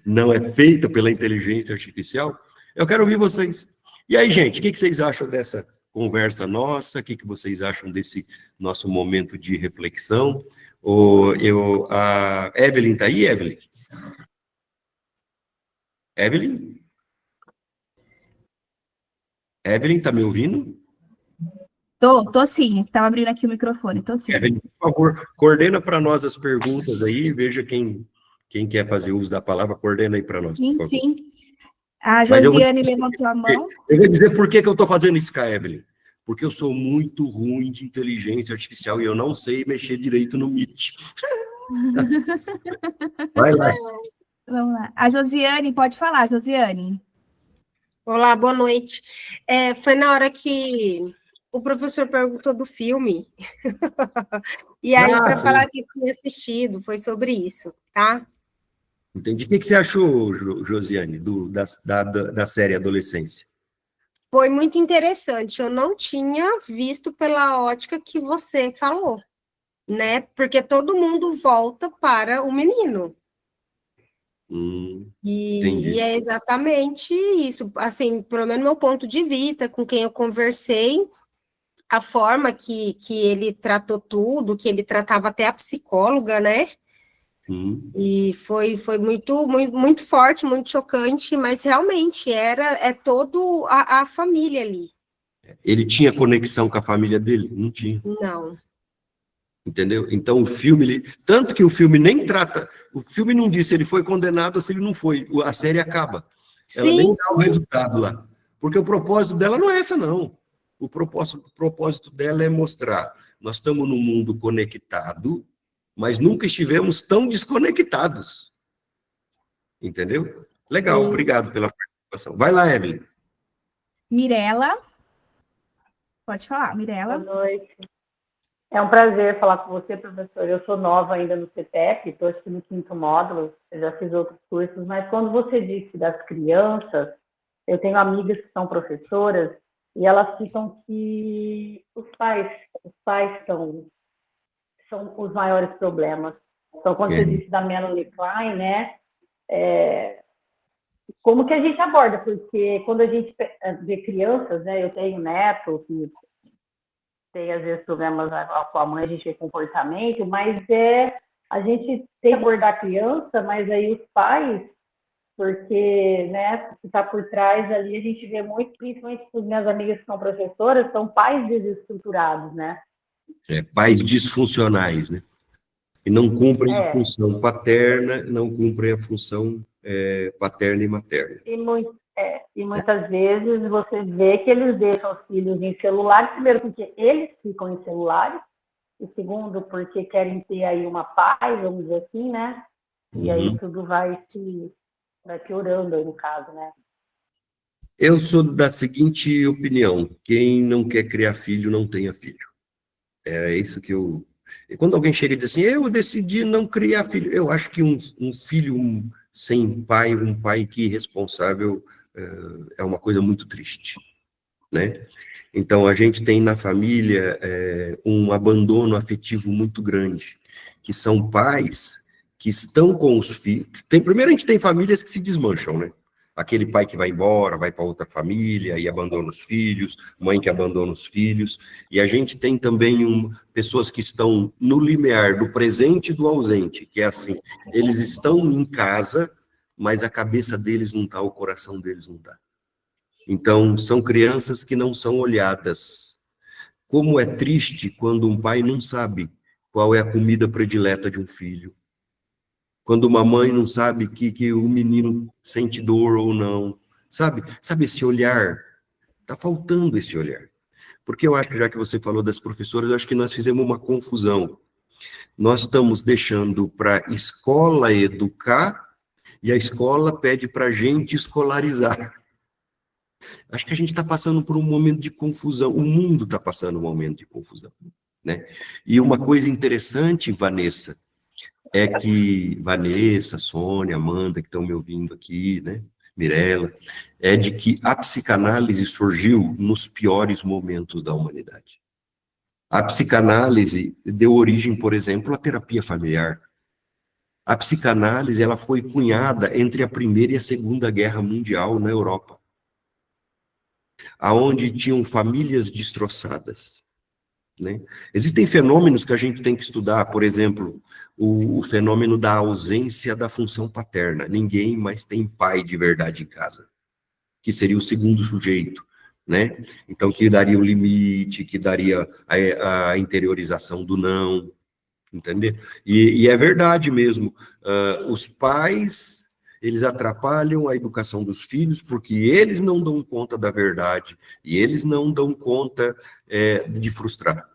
B: não é feito pela inteligência artificial, eu quero ouvir vocês. E aí, gente, o que vocês acham dessa conversa nossa? O que vocês acham desse nosso momento de reflexão? A Evelyn está aí, Evelyn? Evelyn? Evelyn, está me ouvindo?
A: Tô sim, estava abrindo aqui o microfone, tô sim.
B: Evelyn, por favor, coordena para nós as perguntas aí, veja quem quer fazer uso da palavra, coordena aí para nós, por favor.
A: Sim. A Josiane levantou a mão.
B: Eu vou dizer por que eu estou fazendo isso com a Evelyn. Porque eu sou muito ruim de inteligência artificial e eu não sei mexer direito no Meet. Vai lá.
A: Vamos lá. A Josiane, pode falar, Josiane.
I: Olá, boa noite. Foi na hora que o professor perguntou do filme. E aí, para falar que eu tinha assistido, foi sobre isso, tá?
B: Entendi. O que você achou, Josiane, da série Adolescência?
I: Foi muito interessante. Eu não tinha visto pela ótica que você falou, né? Porque todo mundo volta para o menino. E é exatamente isso. Assim, pelo menos meu ponto de vista, com quem eu conversei, a forma que ele tratou tudo, que ele tratava até a psicóloga, né? E foi muito, muito, muito forte, muito chocante, mas realmente é todo a família ali.
B: Ele tinha conexão com a família dele? Não tinha.
I: Não.
B: Entendeu? Então, o filme, tanto que o filme nem trata, o filme não diz se ele foi condenado ou se ele não foi, a série acaba. Ela nem dá o resultado lá. Porque o propósito dela não é essa, não. O propósito dela é mostrar, nós estamos num mundo conectado, mas nunca estivemos tão desconectados. Entendeu? Legal, obrigado pela participação. Vai lá, Evelyn.
A: Mirela. Pode falar, Mirela.
L: Boa noite. É um prazer falar com você, professor. Eu sou nova ainda no CETEP, estou aqui no 5º módulo, eu já fiz outros cursos, mas quando você disse das crianças, eu tenho amigas que são professoras e elas ficam que os pais são os maiores problemas. Então, quando você disse da Melanie Klein, né, como que a gente aborda? Porque quando a gente vê crianças, né, eu tenho neto que tem, às vezes, problemas com a mãe, a gente vê comportamento, mas a gente tem que abordar a criança, mas aí os pais, porque, né, que está por trás ali, a gente vê muito, principalmente as minhas amigas que são professoras, são pais desestruturados, né?
B: Pais disfuncionais, né? E não cumprem a função paterna, não cumprem a função paterna e materna.
L: E muitas vezes você vê que eles deixam os filhos em celulares, primeiro porque eles ficam em celulares, e segundo porque querem ter aí uma paz, vamos dizer assim, né? E aí tudo vai piorando aí no caso, né?
B: Eu sou da seguinte opinião: quem não quer criar filho, não tenha filho. É isso que eu... E quando alguém chega e diz assim, eu decidi não criar filho, eu acho que um filho sem pai, um pai que irresponsável, é uma coisa muito triste, né? Então, a gente tem na família um abandono afetivo muito grande, que são pais que estão com os filhos... Primeiro, a gente tem famílias que se desmancham, né? Aquele pai que vai embora, vai para outra família e abandona os filhos, mãe que abandona os filhos, e a gente tem também pessoas que estão no limiar do presente e do ausente, que é assim, eles estão em casa, mas a cabeça deles não está, o coração deles não está. Então, são crianças que não são olhadas. Como é triste quando um pai não sabe qual é a comida predileta de um filho. Quando uma mãe não sabe que o menino sente dor ou não. Sabe esse olhar? Está faltando esse olhar. Porque eu acho, já que você falou das professoras, eu acho que nós fizemos uma confusão. Nós estamos deixando para a escola educar e a escola pede para a gente escolarizar. Acho que a gente está passando por um momento de confusão. O mundo está passando um momento de confusão, né? E uma coisa interessante, Vanessa, é que Vanessa, Sônia, Amanda, que estão me ouvindo aqui, né? Mirella, é de que a psicanálise surgiu nos piores momentos da humanidade. A psicanálise deu origem, por exemplo, à terapia familiar. A psicanálise, ela foi cunhada entre a Primeira e a Segunda Guerra Mundial na Europa, aonde tinham famílias destroçadas, né? Existem fenômenos que a gente tem que estudar, por exemplo, o fenômeno da ausência da função paterna. Ninguém mais tem pai de verdade em casa, que seria o segundo sujeito, né? Então, que daria o limite, que daria a interiorização do não, entendeu? E é verdade mesmo, os pais, eles atrapalham a educação dos filhos porque eles não dão conta da verdade e eles não dão conta de frustrar.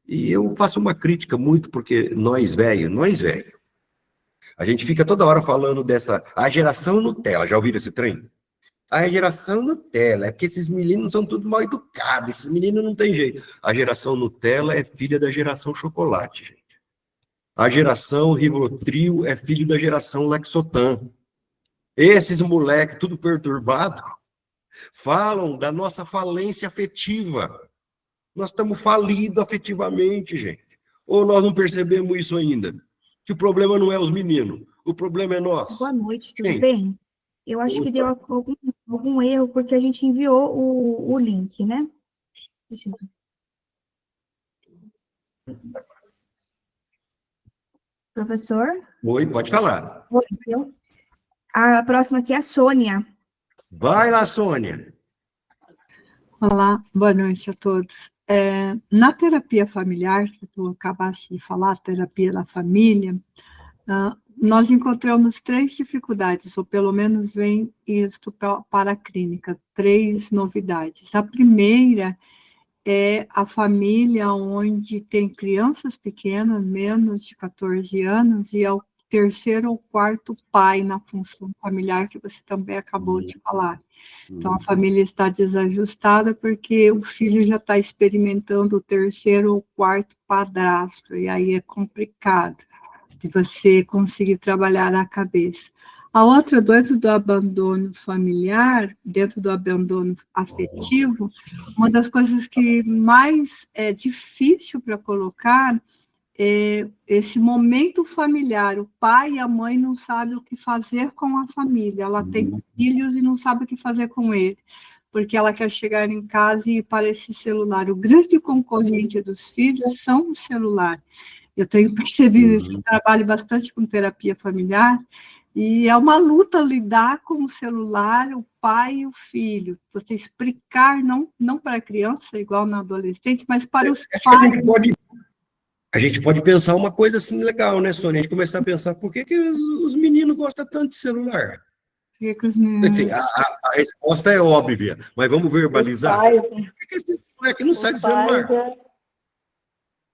B: E eu faço uma crítica muito porque nós velho, a gente fica toda hora falando a geração Nutella, já ouviram esse trem? A geração Nutella, é porque esses meninos são tudo mal educados, esses meninos não tem jeito. A geração Nutella é filha da geração chocolate, gente. A geração Rivotril é filho da geração Lexotan. Esses moleques, tudo perturbado, falam da nossa falência afetiva. Nós estamos falidos afetivamente, gente. Ou nós não percebemos isso ainda? Que o problema não é os meninos, o problema é nós.
A: Boa noite, tudo bem? Eu acho que deu algum erro, porque a gente enviou o link, né? Deixa eu ver. Professor?
B: Oi, pode falar.
A: Oi, a próxima aqui é a Sônia.
B: Vai lá, Sônia.
M: Olá, boa noite a todos. Na terapia familiar, que tu acabaste de falar, terapia da família, nós encontramos 3 dificuldades, ou pelo menos vem isto para a clínica, 3 novidades. A primeira é a família onde tem crianças pequenas, menos de 14 anos, e é o 3º ou 4º pai na função familiar, que você também acabou de falar. Então, a família está desajustada porque o filho já está experimentando o 3º ou 4º padrasto, e aí é complicado de você conseguir trabalhar a cabeça. A outra, dentro do abandono familiar, dentro do abandono afetivo, uma das coisas que mais é difícil para colocar é esse momento familiar. O pai e a mãe não sabem o que fazer com a família. Ela tem filhos e não sabe o que fazer com eles, porque ela quer chegar em casa e ir para esse celular. O grande concorrente dos filhos são o celular. Eu tenho percebido isso, eu trabalho bastante com terapia familiar, e é uma luta lidar com o celular, o pai e o filho. Você explicar, não para a criança, igual na adolescente, mas para os pais.
B: A gente pode pensar uma coisa assim legal, né, Sônia? A gente começar a pensar por que os meninos gostam tanto de celular.
M: Por que os meninos...
B: Assim, a resposta é óbvia, mas vamos verbalizar. Por que esse moleque não sai do celular?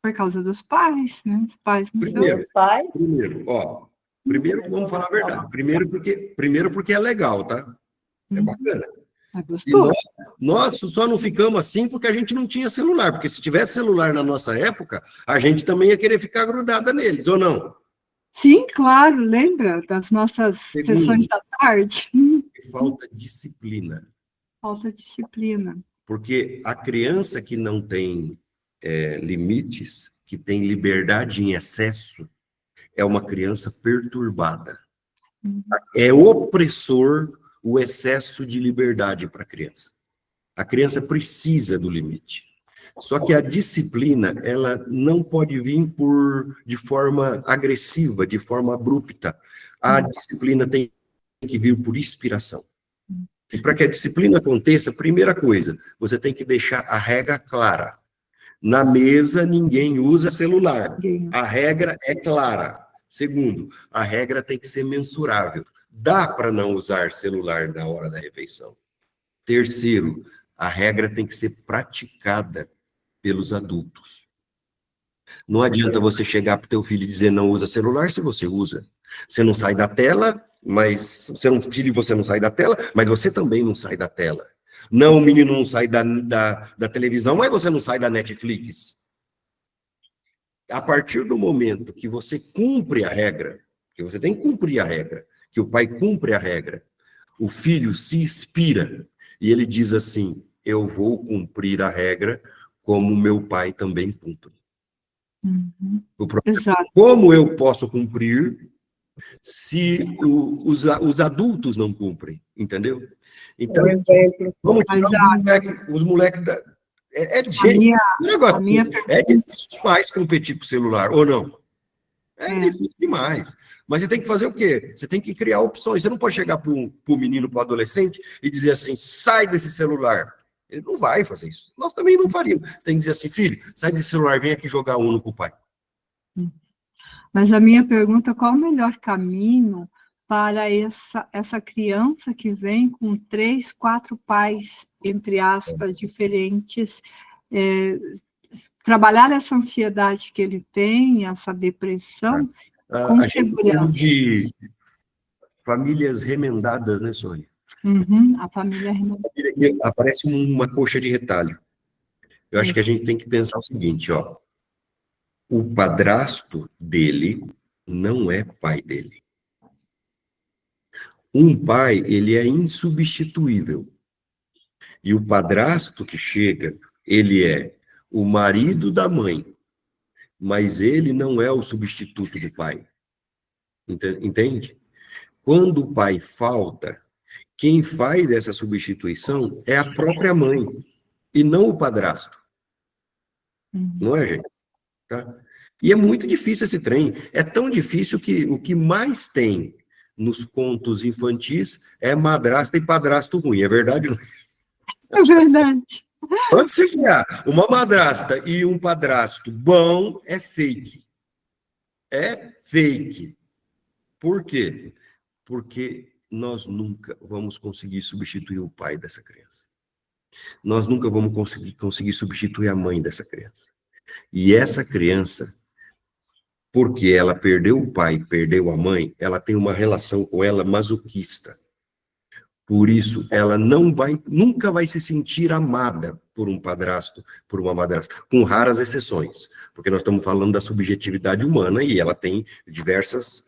M: Por causa dos pais, né? Os pais não
B: Primeiro, vamos falar a verdade. Primeiro porque é legal, tá? É bacana.
M: É gostoso.
B: Nós só não ficamos assim porque a gente não tinha celular. Porque se tivesse celular na nossa época, a gente também ia querer ficar grudada neles, ou não?
M: Sim, claro. Lembra das nossas sessões da tarde?
B: Falta disciplina.
M: Falta disciplina.
B: Porque a criança que não tem limites, que tem liberdade em excesso, é uma criança perturbada. É opressor o excesso de liberdade para a criança. A criança precisa do limite. Só que a disciplina, ela não pode vir de forma agressiva, de forma abrupta. A disciplina tem que vir por inspiração. E para que a disciplina aconteça, primeira coisa, você tem que deixar a regra clara. Na mesa, ninguém usa celular. A regra é clara. Segundo, a regra tem que ser mensurável. Dá para não usar celular na hora da refeição. Terceiro, a regra tem que ser praticada pelos adultos. Não adianta você chegar para o teu filho e dizer não usa celular se você usa. Você não sai da tela, mas você não sai da tela, mas você também não sai da tela. Não, o menino não sai da televisão, mas você não sai da Netflix. A partir do momento que você cumpre a regra, que você tem que cumprir a regra, que o pai cumpre a regra, o filho se inspira e ele diz assim, eu vou cumprir a regra como meu pai também cumpre. O problema é como eu posso cumprir se os adultos não cumprem, entendeu? Então, vamos tirar os moleques da... É difícil demais competir com o celular, ou não? É difícil demais. Mas você tem que fazer o quê? Você tem que criar opções. Você não pode chegar para o menino, para o adolescente, e dizer assim, sai desse celular. Ele não vai fazer isso. Nós também não faríamos. Você tem que dizer assim, filho, sai desse celular, vem aqui jogar Uno com o pai.
M: Mas a minha pergunta, qual o melhor caminho para essa criança que vem com 3, 4 pais, entre aspas, diferentes, trabalhar essa ansiedade que ele tem, essa depressão, com segurança.
B: De famílias remendadas, né, Sônia?
M: A família remendada.
B: Aparece uma coxa de retalho. Eu acho que a gente tem que pensar o seguinte, ó. O padrasto dele não é pai dele. Um pai, ele é insubstituível. E o padrasto que chega, ele é o marido da mãe, mas ele não é o substituto do pai. Entende? Quando o pai falta, quem faz essa substituição é a própria mãe, e não o padrasto. Não é, gente? Tá? E é muito difícil esse trem. É tão difícil que o que mais tem nos contos infantis é madrasta e padrasto ruim. É verdade? Não?
M: É verdade.
B: Quando você criar uma madrasta e um padrasto bom, é fake. É fake. Por quê? Porque nós nunca vamos conseguir substituir o pai dessa criança. Nós nunca vamos conseguir substituir a mãe dessa criança. E essa criança, porque ela perdeu o pai, perdeu a mãe, ela tem uma relação com ela masoquista. Por isso, ela nunca vai se sentir amada por um padrasto, por uma madrasta, com raras exceções, porque nós estamos falando da subjetividade humana e ela tem diversas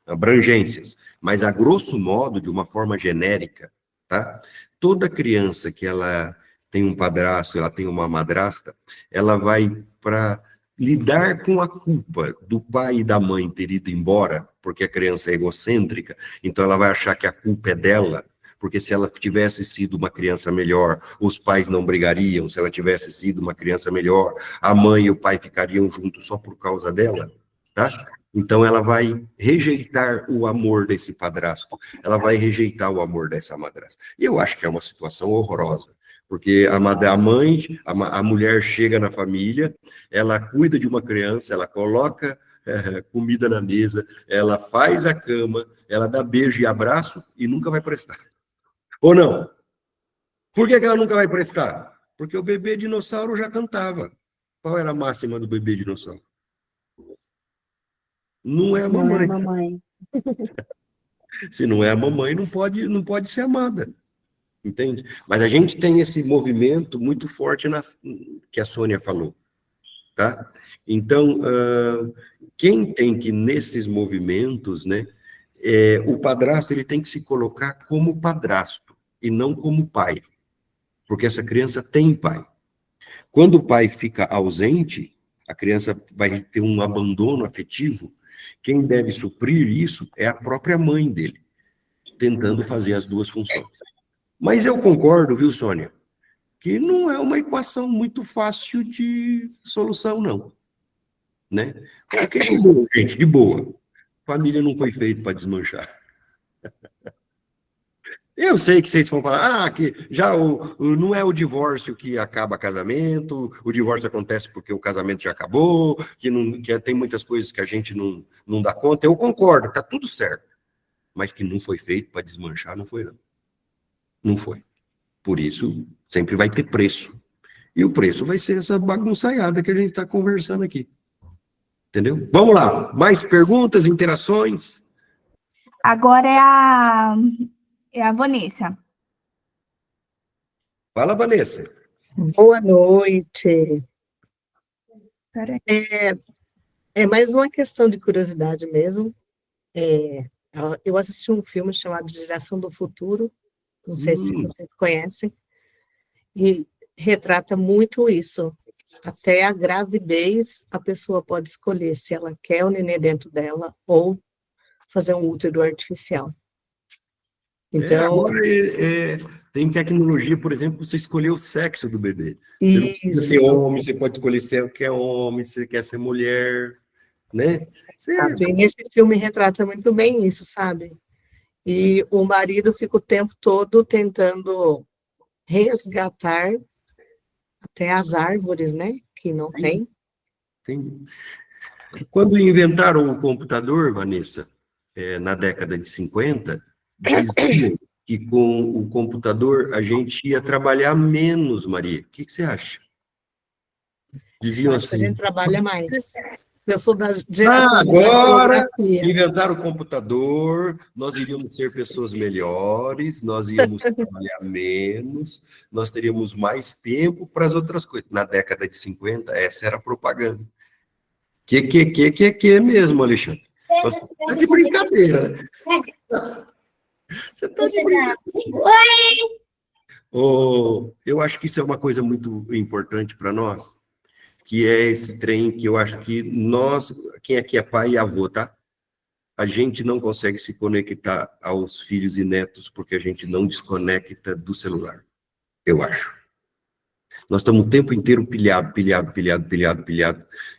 B: abrangências, mas a grosso modo, de uma forma genérica, tá? Toda criança que ela tem um padrasto, ela tem uma madrasta, ela vai para lidar com a culpa do pai e da mãe ter ido embora, porque a criança é egocêntrica, então ela vai achar que a culpa é dela, porque se ela tivesse sido uma criança melhor, os pais não brigariam, se ela tivesse sido uma criança melhor, a mãe e o pai ficariam juntos só por causa dela, tá? Então ela vai rejeitar o amor desse padrasto, ela vai rejeitar o amor dessa madrasta. E eu acho que é uma situação horrorosa. Porque a mulher chega na família, ela cuida de uma criança, ela coloca comida na mesa, ela faz a cama, ela dá beijo e abraço e nunca vai prestar. Ou não? Por que ela nunca vai prestar? Porque o bebê dinossauro já cantava. Qual era a máxima do bebê dinossauro? Não é a mamãe.
D: Não é a mamãe.
B: Se não é a mamãe, não pode ser amada. Entende? Mas a gente tem esse movimento muito forte que a Sônia falou, tá? Então, quem tem que, nesses movimentos, né, o padrasto, ele tem que se colocar como padrasto e não como pai, porque essa criança tem pai. Quando o pai fica ausente, a criança vai ter um abandono afetivo, quem deve suprir isso é a própria mãe dele, tentando fazer as duas funções. Mas eu concordo, viu, Sônia, que não é uma equação muito fácil de solução, não. Né? Porque, de boa, gente, de boa. Família não foi feita para desmanchar. Eu sei que vocês vão falar, que já não é o divórcio que acaba casamento, o divórcio acontece porque o casamento já acabou, que tem muitas coisas que a gente não dá conta. Eu concordo, tá tudo certo. Mas que não foi feito para desmanchar, não foi, não. Não foi. Por isso, sempre vai ter preço. E o preço vai ser essa bagunçaiada que a gente está conversando aqui. Entendeu? Vamos lá. Mais perguntas, interações?
A: Agora é a Vanessa.
B: Fala, Vanessa.
C: Boa noite.
A: Peraí.
C: É mais uma questão de curiosidade mesmo. Eu assisti um filme chamado Geração do Futuro, não sei se vocês conhecem, e retrata muito isso. Até a gravidez, a pessoa pode escolher se ela quer o nenê dentro dela ou fazer um útero artificial. Então,
B: Agora tem tecnologia, por exemplo, você escolher o sexo do bebê. Você não precisa ser homem, você pode escolher se você quer homem, se você quer ser mulher, né?
C: E nesse filme retrata muito bem isso, sabe? E o marido fica o tempo todo tentando resgatar até as árvores, né? Que não tem.
B: Entendi. Quando inventaram o computador, Vanessa, na década de 50, diziam que com o computador a gente ia trabalhar menos, Maria. O que você acha? Diziam assim.
C: A gente trabalha mais. Eu sou da geração
B: agora inventaram o computador, nós iríamos ser pessoas melhores, nós íamos trabalhar menos, nós teríamos mais tempo para as outras coisas. Na década de 50, essa era a propaganda. Que mesmo, Alexandre? Você está de brincadeira, né? Você está de brincadeira. Eu acho que isso é uma coisa muito importante para nós, que é esse trem que eu acho que nós, quem aqui é pai e avô, tá? A gente não consegue se conectar aos filhos e netos porque a gente não desconecta do celular, eu acho. Nós estamos o tempo inteiro pilhado.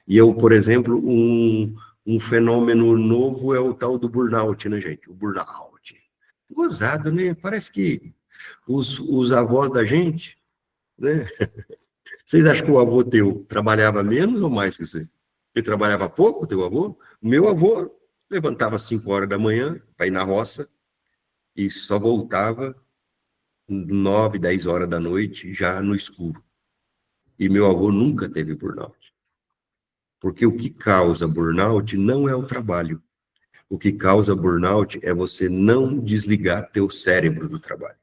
B: E eu, por exemplo, um fenômeno novo é o tal do burnout, né, gente? O burnout. Gozado, né? Parece que os avós da gente né? Vocês acham que o avô teu trabalhava menos ou mais que você? Ele trabalhava pouco, teu avô? O meu avô levantava às 5 horas da manhã para ir na roça e só voltava 9, 10 horas da noite, já no escuro. E meu avô nunca teve burnout. Porque o que causa burnout não é o trabalho. O que causa burnout é você não desligar teu cérebro do trabalho.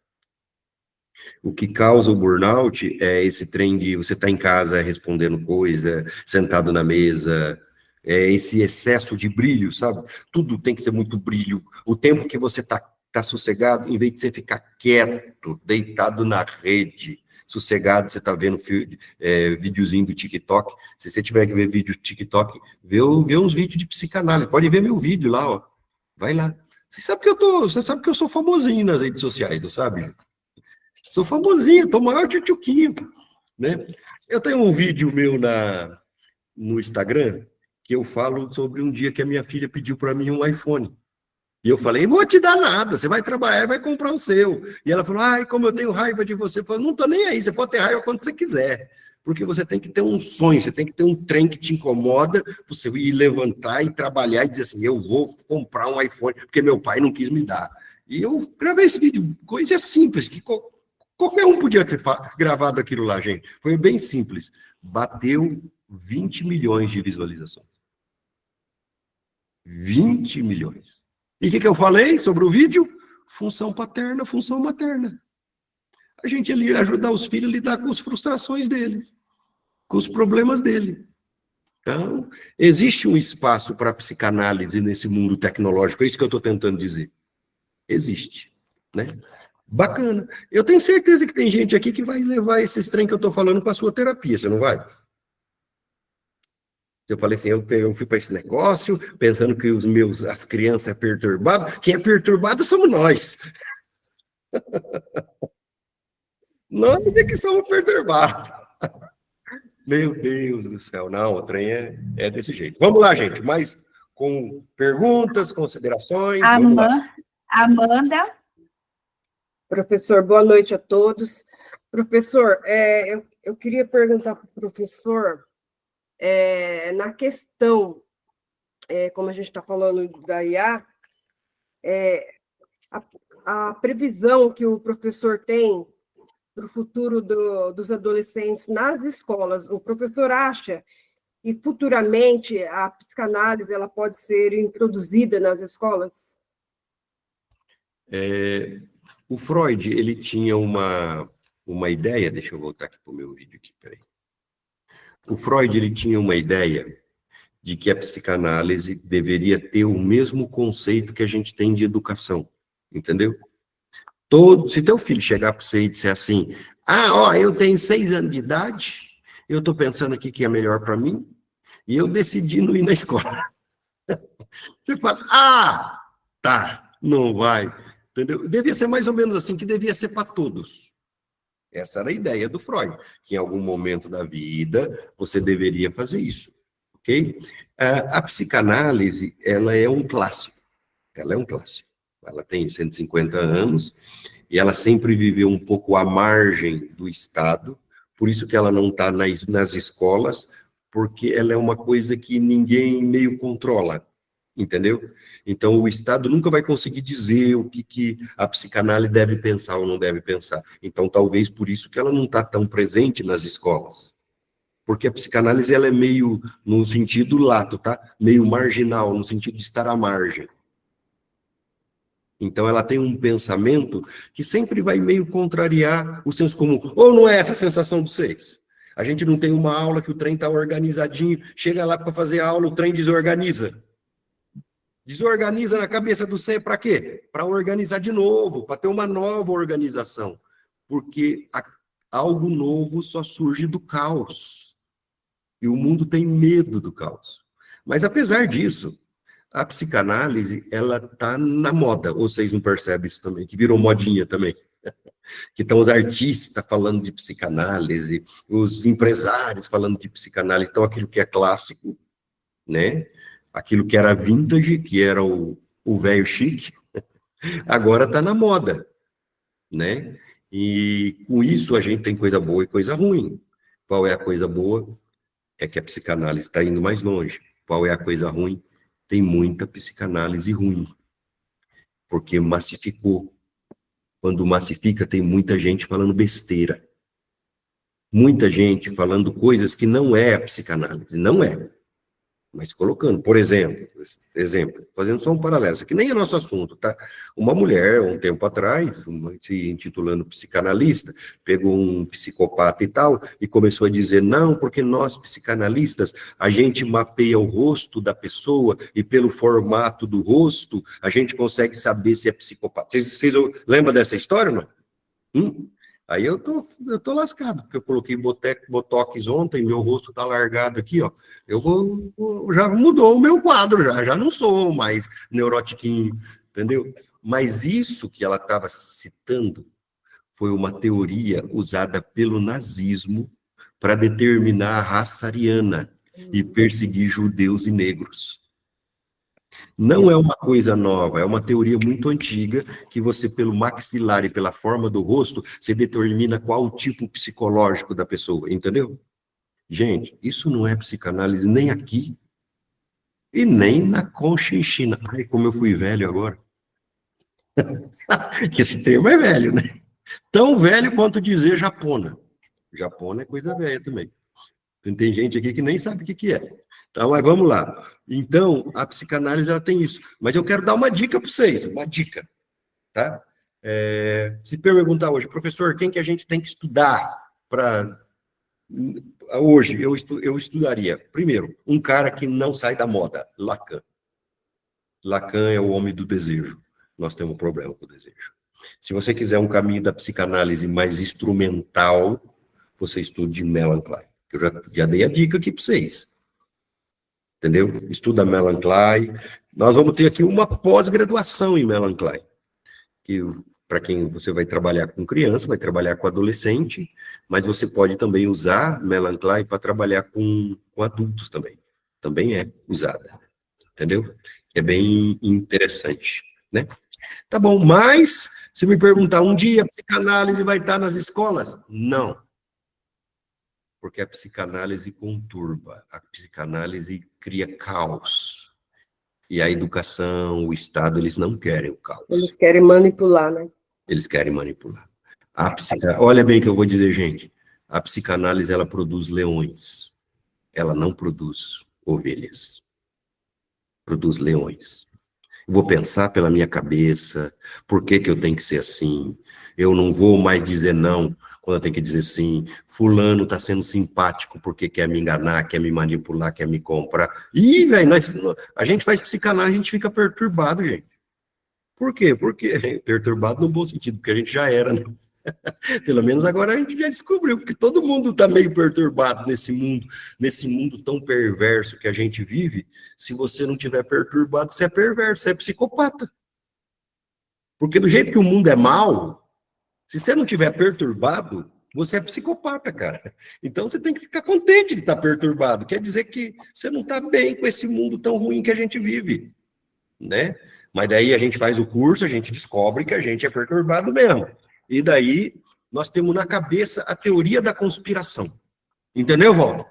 B: O que causa o burnout é esse trem de você estar em casa respondendo coisa, sentado na mesa, é esse excesso de brilho, sabe? Tudo tem que ser muito brilho. O tempo que você tá sossegado, em vez de você ficar quieto, deitado na rede, sossegado, você tá vendo videozinho do TikTok. Se você tiver que ver vídeo do TikTok, vê uns vídeos de psicanálise. Pode ver meu vídeo lá, ó. Vai lá. Você sabe que eu sou famosinho nas redes sociais, não sabe? Sou famosinho, tô maior tchutchuquinho, né? Eu tenho um vídeo meu no Instagram que eu falo sobre um dia que a minha filha pediu para mim um iPhone. E eu falei, vou te dar nada, você vai trabalhar e vai comprar o seu. E ela falou, ai, como eu tenho raiva de você. Eu falei, não tô nem aí, você pode ter raiva quando você quiser. Porque você tem que ter um sonho, você tem que ter um trem que te incomoda, você ir levantar e trabalhar e dizer assim, eu vou comprar um iPhone, porque meu pai não quis me dar. E eu gravei esse vídeo, coisa simples, que qualquer um podia ter gravado aquilo lá, gente. Foi bem simples. Bateu 20 milhões de visualizações. 20 milhões. E o que eu falei sobre o vídeo? Função paterna, função materna. A gente ali ajudar os filhos a lidar com as frustrações deles, com os problemas dele. Então, existe um espaço para psicanálise nesse mundo tecnológico, é isso que eu estou tentando dizer. Existe, né? Bacana. Eu tenho certeza que tem gente aqui que vai levar esses trem que eu estou falando para a sua terapia, você não vai? Eu falei assim, eu fui para esse negócio, pensando que as crianças são perturbadas. Quem é perturbado somos nós. Nós é que somos perturbados. Meu Deus do céu. Não, o trem é desse jeito. Vamos lá, gente. Mas com perguntas, considerações.
A: Amanda.
N: Professor, boa noite a todos. Professor, eu queria perguntar para o professor, na questão, como a gente está falando da IA, a previsão que o professor tem para o futuro dos adolescentes nas escolas, o professor acha que futuramente a psicanálise ela pode ser introduzida nas escolas?
B: O Freud, ele tinha uma ideia, deixa eu voltar aqui para o meu vídeo aqui, peraí. O Freud, ele tinha uma ideia de que a psicanálise deveria ter o mesmo conceito que a gente tem de educação, entendeu? Se teu filho chegar para você e disser assim, eu tenho 6 anos de idade, eu estou pensando aqui que é melhor para mim, e eu decidi não ir na escola. Você fala, tá, não vai, entendeu? Devia ser mais ou menos assim, que devia ser para todos. Essa era a ideia do Freud, que em algum momento da vida você deveria fazer isso, ok? A psicanálise, ela é um clássico, ela tem 150 anos, e ela sempre viveu um pouco à margem do Estado, por isso que ela não está nas escolas, porque ela é uma coisa que ninguém meio controla, entendeu? Então, o Estado nunca vai conseguir dizer o que a psicanálise deve pensar ou não deve pensar. Então, talvez por isso que ela não está tão presente nas escolas. Porque a psicanálise, ela é meio, no sentido lato, tá? Meio marginal, no sentido de estar à margem. Então, ela tem um pensamento que sempre vai meio contrariar o senso comum. Ou não é essa a sensação de vocês? A gente não tem uma aula que o trem está organizadinho, chega lá para fazer a aula, o trem desorganiza. Desorganiza na cabeça do você para quê? Para organizar de novo, para ter uma nova organização. Porque algo novo só surge do caos. E o mundo tem medo do caos. Mas, apesar disso, a psicanálise, ela está na moda. Ou vocês não percebem isso também? Que virou modinha também. Que estão os artistas falando de psicanálise, os empresários falando de psicanálise. Então, aquilo que é clássico, né? Aquilo que era vintage, que era o velho chique, agora está na moda, né? E com isso a gente tem coisa boa e coisa ruim. Qual é a coisa boa? É que a psicanálise está indo mais longe. Qual é a coisa ruim? Tem muita psicanálise ruim, porque massificou. Quando massifica, tem muita gente falando besteira. Muita gente falando coisas que não é a psicanálise, não é. Mas colocando, por exemplo, fazendo só um paralelo, isso aqui nem é nosso assunto, tá? Uma mulher, um tempo atrás, se intitulando psicanalista, pegou um psicopata e tal, e começou a dizer, não, porque nós, psicanalistas, a gente mapeia o rosto da pessoa, e pelo formato do rosto, a gente consegue saber se é psicopata. Vocês lembram dessa história, não? Aí eu tô lascado, porque eu coloquei botox ontem, meu rosto tá largado aqui, ó. Já mudou o meu quadro, já não sou mais neurotiquinho, entendeu? Mas isso que ela estava citando foi uma teoria usada pelo nazismo para determinar a raça ariana e perseguir judeus e negros. Não é uma coisa nova, é uma teoria muito antiga, que você, pelo maxilar e pela forma do rosto, você determina qual o tipo psicológico da pessoa, entendeu? Gente, isso não é psicanálise nem aqui, e nem na Conchinchina. Ai, como eu fui velho agora. Que esse termo é velho, né? Tão velho quanto dizer japona. Japona é coisa velha também. Tem gente aqui que nem sabe o que é. Então, mas vamos lá. Então, a psicanálise, ela tem isso. Mas eu quero dar uma dica para vocês, uma dica, tá? Se perguntar hoje, professor, quem que a gente tem que estudar para... Hoje, eu estudaria, primeiro, um cara que não sai da moda, Lacan. Lacan é o homem do desejo. Nós temos um problema com o desejo. Se você quiser um caminho da psicanálise mais instrumental, você estude Melanie Klein. Eu já dei a dica aqui para vocês. Entendeu? Estuda Melanie Klein. Nós vamos ter aqui uma pós-graduação em Melanie Klein. Que, para quem você vai trabalhar com criança, vai trabalhar com adolescente, mas você pode também usar Melanie Klein para trabalhar com adultos também. Também é usada. Entendeu? É bem interessante, né? Tá bom, mas se me perguntar, um dia a psicanálise vai estar nas escolas? Não. Porque a psicanálise conturba, a psicanálise cria caos. E a educação, o Estado, eles não querem o caos.
N: Eles querem manipular, né?
B: Eles querem manipular. Olha bem o que eu vou dizer, gente. A psicanálise, ela produz leões. Ela não produz ovelhas. Produz leões. Eu vou pensar pela minha cabeça, por que eu tenho que ser assim? Eu não vou mais dizer não quando eu tenho que dizer sim. Fulano está sendo simpático porque quer me enganar, quer me manipular, quer me comprar. Ih, velho, a gente faz psicanálise, a gente fica perturbado, gente. Por quê? Porque perturbado no bom sentido, porque a gente já era, né? Pelo menos agora a gente já descobriu, porque todo mundo está meio perturbado nesse mundo tão perverso que a gente vive. Se você não tiver perturbado, você é perverso, você é psicopata. Porque do jeito que o mundo é mau, se você não tiver perturbado, você é psicopata, cara. Então você tem que ficar contente de estar perturbado. Quer dizer que você não está bem com esse mundo tão ruim que a gente vive, né? Mas daí a gente faz o curso, a gente descobre que a gente é perturbado mesmo. E daí, nós temos na cabeça a teoria da conspiração. Entendeu, Waldo?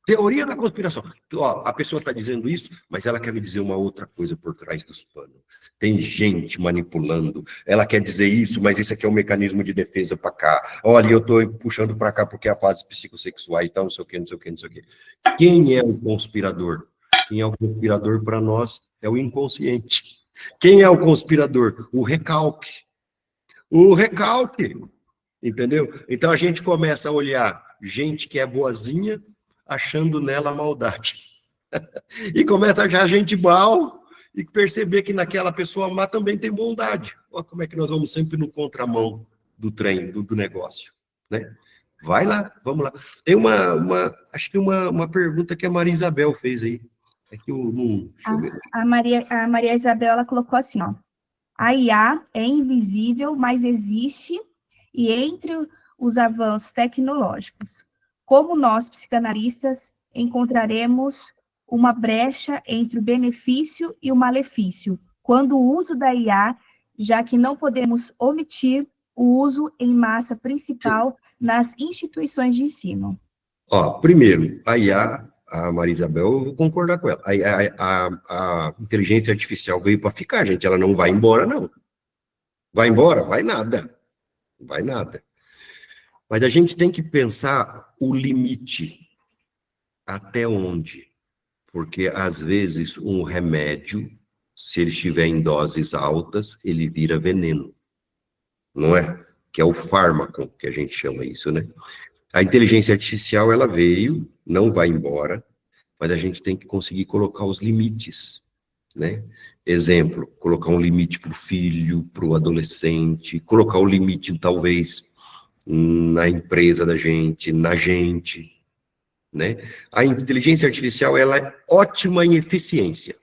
B: Teoria da conspiração. Ó, a pessoa está dizendo isso, mas ela quer me dizer uma outra coisa por trás dos panos. Tem gente manipulando. Ela quer dizer isso, mas esse aqui é um mecanismo de defesa para cá. Olha, eu estou puxando para cá porque é a fase psicossexual e tal, não sei o quê, não sei o quê, não sei o quê. Quem é o conspirador? Quem é o conspirador para nós é o inconsciente. Quem é o conspirador? O recalque. O recalque, entendeu? Então a gente começa a olhar gente que é boazinha, achando nela maldade. E começa a achar gente mal e perceber que naquela pessoa má também tem bondade. Olha como é que nós vamos sempre no contramão do trem, do negócio, né? Vai lá, vamos lá. Tem acho que uma pergunta que a Maria Isabel fez aí. É que
A: a Maria Isabel, ela colocou assim, ó. A IA é invisível, mas existe, e entre os avanços tecnológicos, como nós, psicanalistas, encontraremos uma brecha entre o benefício e o malefício, quando o uso da IA, já que não podemos omitir o uso em massa principal nas instituições de ensino?
B: Ó, primeiro, a IA, a Maria Isabel, eu vou concordar com ela. A inteligência artificial veio para ficar, gente. Ela não vai embora, não. Vai embora? Vai nada. Vai nada. Mas a gente tem que pensar o limite. Até onde? Porque, às vezes, um remédio, se ele estiver em doses altas, ele vira veneno. Não é? Que é o fármaco, que a gente chama isso, né? A inteligência artificial, ela veio, não vai embora, mas a gente tem que conseguir colocar os limites, né? Exemplo, colocar um limite para o filho, para o adolescente, colocar o limite, talvez, na empresa da gente, na gente, né? A inteligência artificial, ela é ótima em eficiência.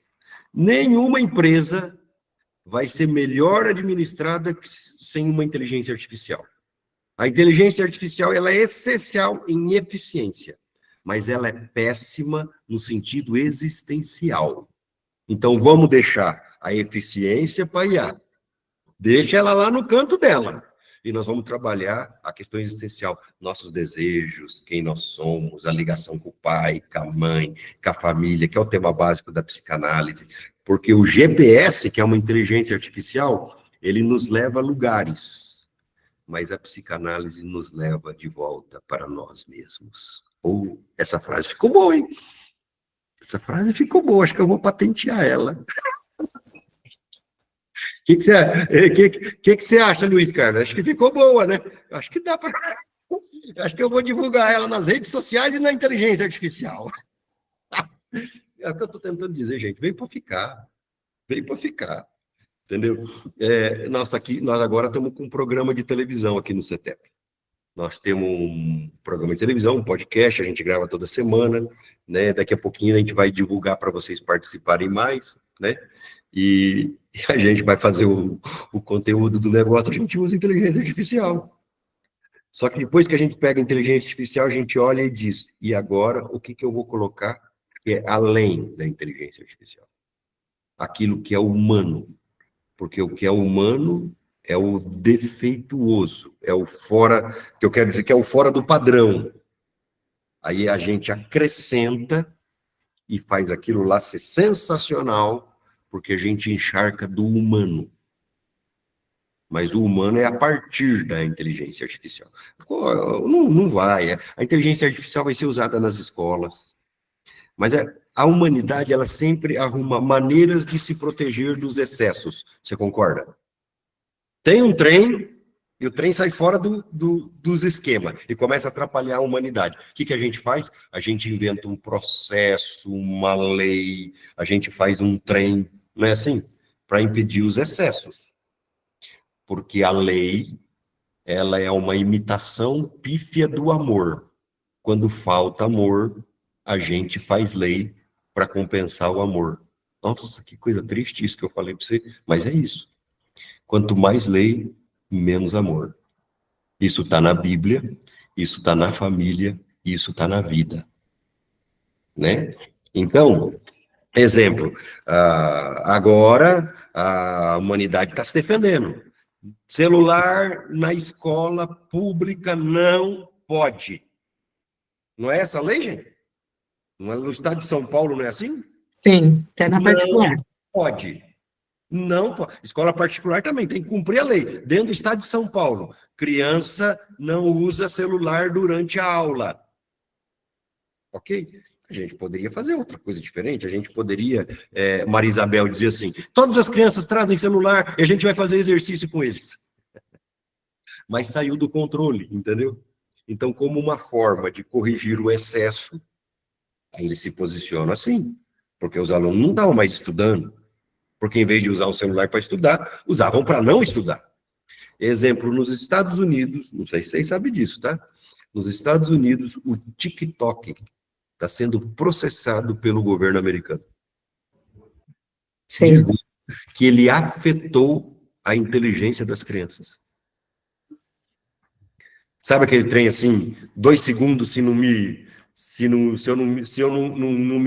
B: Nenhuma empresa vai ser melhor administrada sem uma inteligência artificial. A inteligência artificial, ela é essencial em eficiência, mas ela é péssima no sentido existencial. Então, vamos deixar a eficiência para a IA. Deixa ela lá no canto dela. E nós vamos trabalhar a questão existencial, nossos desejos, quem nós somos, a ligação com o pai, com a mãe, com a família, que é o tema básico da psicanálise. Porque o GPS, que é uma inteligência artificial, ele nos leva a lugares. Mas a psicanálise nos leva de volta para nós mesmos. Essa frase ficou boa, hein? Essa frase ficou boa, acho que eu vou patentear ela. O que você acha, Luiz Carlos? Acho que ficou boa, né? Acho que dá para... Acho que eu vou divulgar ela nas redes sociais e na inteligência artificial. É o que eu estou tentando dizer, gente. Veio para ficar. Veio para ficar. Entendeu? Nós agora estamos com um programa de televisão aqui no CETEP. Nós temos um programa de televisão, um podcast, a gente grava toda semana, né? Daqui a pouquinho a gente vai divulgar para vocês participarem mais, né? E a gente vai fazer o conteúdo do negócio, a gente usa inteligência artificial. Só que depois que a gente pega a inteligência artificial, a gente olha e diz, e agora o que eu vou colocar que é além da inteligência artificial? Aquilo que é humano. Porque o que é humano é o defeituoso, é o fora, que eu quero dizer que é o fora do padrão. Aí a gente acrescenta e faz aquilo lá ser sensacional, porque a gente encharca do humano. Mas o humano é a partir da inteligência artificial. Não vai. A inteligência artificial vai ser usada nas escolas. Mas a humanidade, ela sempre arruma maneiras de se proteger dos excessos. Você concorda? Tem um trem, e o trem sai fora dos esquemas, e começa a atrapalhar a humanidade. O que a gente faz? A gente inventa um processo, uma lei, a gente faz um trem, não é assim? Para impedir os excessos. Porque a lei, ela é uma imitação pífia do amor. Quando falta amor, a gente faz lei para compensar o amor. Nossa, que coisa triste isso que eu falei para você, mas é isso. Quanto mais lei, menos amor. Isso está na Bíblia, isso está na família, isso está na vida. Né? Então, exemplo, agora a humanidade está se defendendo. Celular na escola pública não pode. Não é essa a lei, gente? No estado de São Paulo não é assim?
C: Sim, até na particular.
B: Pode. Não pode. Escola particular também tem que cumprir a lei. Dentro do estado de São Paulo, criança não usa celular durante a aula. Ok? A gente poderia fazer outra coisa diferente. A gente poderia, Maria Isabel dizer assim, todas as crianças trazem celular e a gente vai fazer exercício com eles. Mas saiu do controle, entendeu? Então, como uma forma de corrigir o excesso, aí ele se posiciona assim, porque os alunos não estavam mais estudando, porque em vez de usar o celular para estudar, usavam para não estudar. Exemplo, nos Estados Unidos, não sei se vocês sabem disso, tá? Nos Estados Unidos, o TikTok está sendo processado pelo governo americano.
C: Sim.
B: Dizendo que ele afetou a inteligência das crianças. Sabe aquele trem assim, 2 segundos, se não me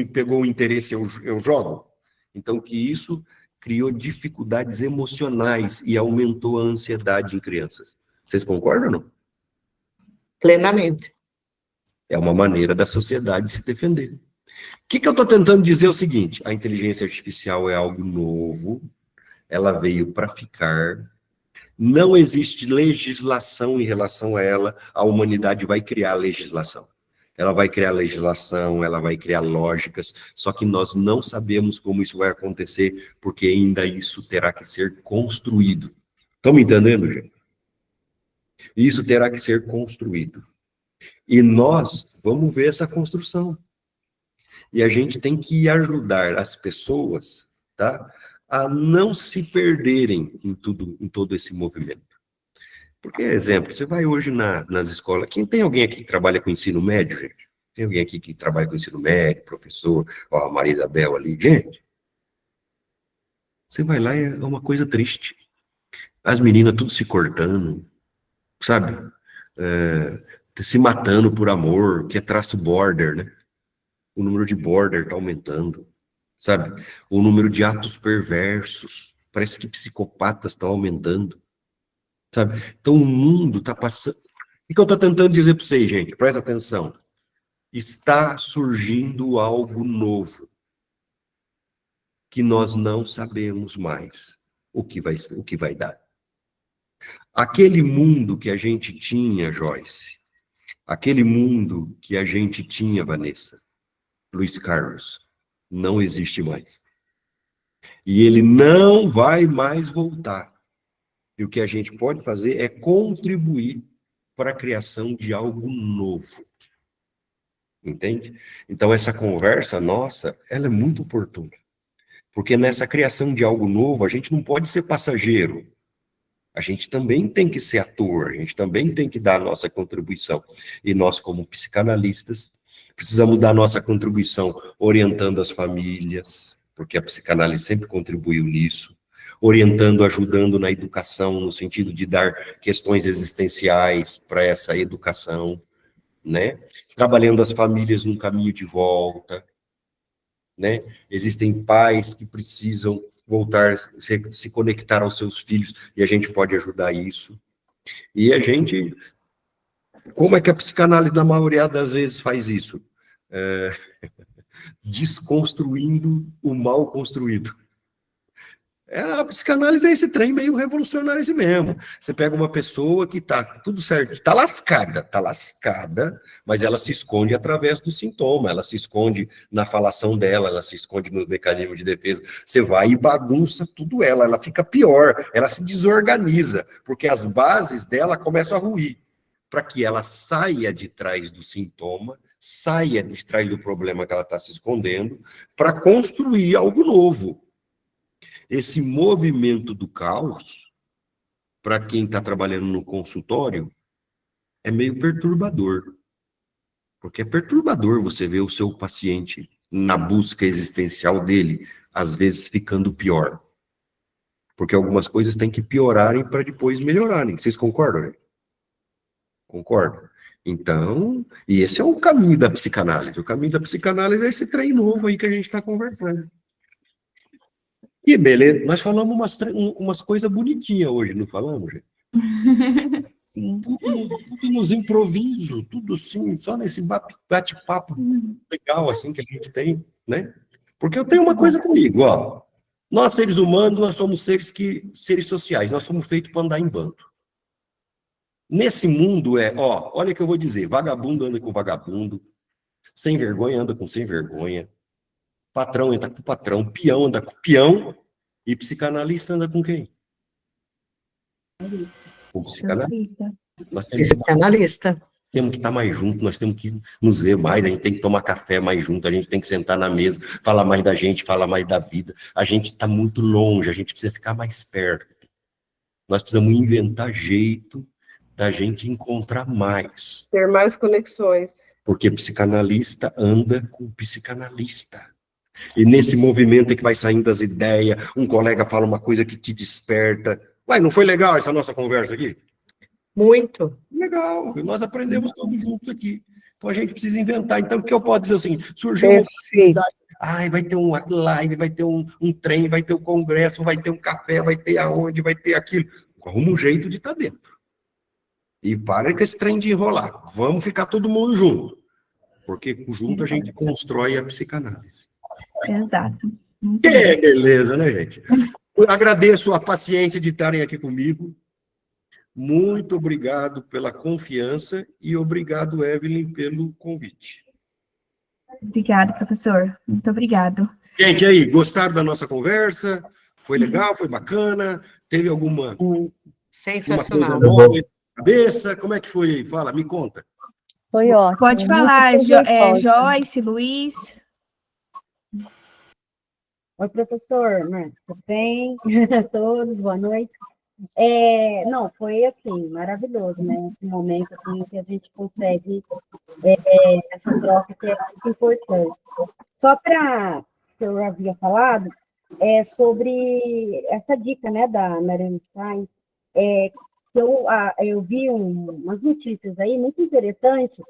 B: pegou o interesse, eu jogo? Então, que isso criou dificuldades emocionais e aumentou a ansiedade em crianças. Vocês concordam ou não?
C: Plenamente.
B: É uma maneira da sociedade se defender. O que eu estou tentando dizer é o seguinte, a inteligência artificial é algo novo, ela veio para ficar, não existe legislação em relação a ela, a humanidade vai criar legislação. Ela vai criar legislação, ela vai criar lógicas, só que nós não sabemos como isso vai acontecer, porque ainda isso terá que ser construído. Estão me entendendo, gente? Isso terá que ser construído. E nós vamos ver essa construção. E a gente tem que ajudar as pessoas, tá, a não se perderem em todo esse movimento. Porque, exemplo, você vai hoje nas escolas, tem alguém aqui que trabalha com ensino médio, gente? Tem alguém aqui que trabalha com ensino médio, professor, ó, a Maria Isabel ali, gente? Você vai lá e é uma coisa triste. As meninas tudo se cortando, sabe? Se matando por amor, que é traço border, né? O número de border está aumentando, sabe? O número de atos perversos, parece que psicopatas estão aumentando, sabe? Então o mundo está passando... O que eu estou tentando dizer para vocês, gente? Presta atenção. Está surgindo algo novo, que nós não sabemos mais o que vai dar. Aquele mundo que a gente tinha, Joyce, aquele mundo que a gente tinha, Vanessa, Luiz Carlos, não existe mais. E ele não vai mais voltar. E o que a gente pode fazer é contribuir para a criação de algo novo. Entende? Então, essa conversa nossa, ela é muito oportuna. Porque nessa criação de algo novo, a gente não pode ser passageiro. A gente também tem que ser ator, a gente também tem que dar a nossa contribuição. E nós, como psicanalistas, precisamos dar a nossa contribuição orientando as famílias, porque a psicanálise sempre contribuiu nisso, orientando, ajudando na educação, no sentido de dar questões existenciais para essa educação, né? Trabalhando as famílias num caminho de volta, né? Existem pais que precisam voltar, se conectar aos seus filhos, e a gente pode ajudar isso. E a gente... Como é que a psicanálise, na maioria das vezes, faz isso? Desconstruindo o mal construído. A psicanálise é esse trem meio revolucionário assim mesmo. Você pega uma pessoa que tá tudo certo, tá lascada, mas ela se esconde através do sintoma, ela se esconde na falação dela, ela se esconde no mecanismo de defesa. Você vai e bagunça tudo ela fica pior, ela se desorganiza, porque as bases dela começam a ruir, para que ela saia de trás do sintoma, saia de trás do problema que ela está se escondendo, para construir algo novo. Esse movimento do caos, para quem está trabalhando no consultório, é meio perturbador. Porque é perturbador você ver o seu paciente na busca existencial dele, às vezes ficando pior. Porque algumas coisas têm que piorarem para depois melhorarem. Vocês concordam, né? Concordam? Então, e esse é o caminho da psicanálise. O caminho da psicanálise é esse trem novo aí que a gente está conversando. E beleza, nós falamos umas coisas bonitinhas hoje, não falamos, gente?
A: Sim.
B: Tudo nos improvisos, tudo assim, só nesse bate-papo legal assim que a gente tem, né? Porque eu tenho uma coisa comigo, ó. Nós, seres humanos, nós somos seres sociais, nós somos feitos para andar em bando. Nesse mundo olha o que eu vou dizer, vagabundo anda com vagabundo, sem vergonha anda com sem vergonha, patrão anda com patrão, peão anda com peão, e psicanalista anda com quem? Com psicanalista. Nós temos que estar mais juntos, nós temos que nos ver mais, a gente tem que tomar café mais junto, a gente tem que sentar na mesa, falar mais da gente, falar mais da vida. A gente está muito longe, a gente precisa ficar mais perto. Nós precisamos inventar jeito da gente encontrar mais.
N: Ter mais conexões.
B: Porque psicanalista anda com psicanalista. E nesse movimento é que vai saindo as ideias, um colega fala uma coisa que te desperta. Ué, não foi legal essa nossa conversa aqui?
C: Muito.
B: Legal, nós aprendemos todos juntos aqui. Então a gente precisa inventar. Então o que eu posso dizer assim? Surgiu uma oportunidade. Vai ter uma live, vai ter um trem, vai ter um congresso, vai ter um café, vai ter aonde, vai ter aquilo. Arruma um jeito de estar dentro. E para com esse trem de enrolar. Vamos ficar todo mundo junto. Porque junto a gente constrói a psicanálise.
A: Exato.
B: Que beleza, né, gente? Eu agradeço a paciência de estarem aqui comigo. Muito obrigado pela confiança e obrigado, Evelyn, pelo convite.
A: Obrigada, professor. Muito obrigado.
B: Gente, aí, gostaram da nossa conversa? Foi legal? Foi bacana? Teve alguma
C: Sensacional.
B: uma coisa nova na cabeça? Como é que foi aí? Fala, me conta.
D: Foi ótimo.
A: Pode
D: muito
A: falar,
D: proveitosa.
A: Joyce, Luiz.
L: Oi, professor, né? Tudo bem? A todos, boa noite. Não, foi assim, maravilhoso, né? Esse momento assim, que a gente consegue essa troca que é muito importante. Só para que eu havia falado, sobre essa dica, né, da Marianne Stein, que eu vi umas notícias aí muito interessantes.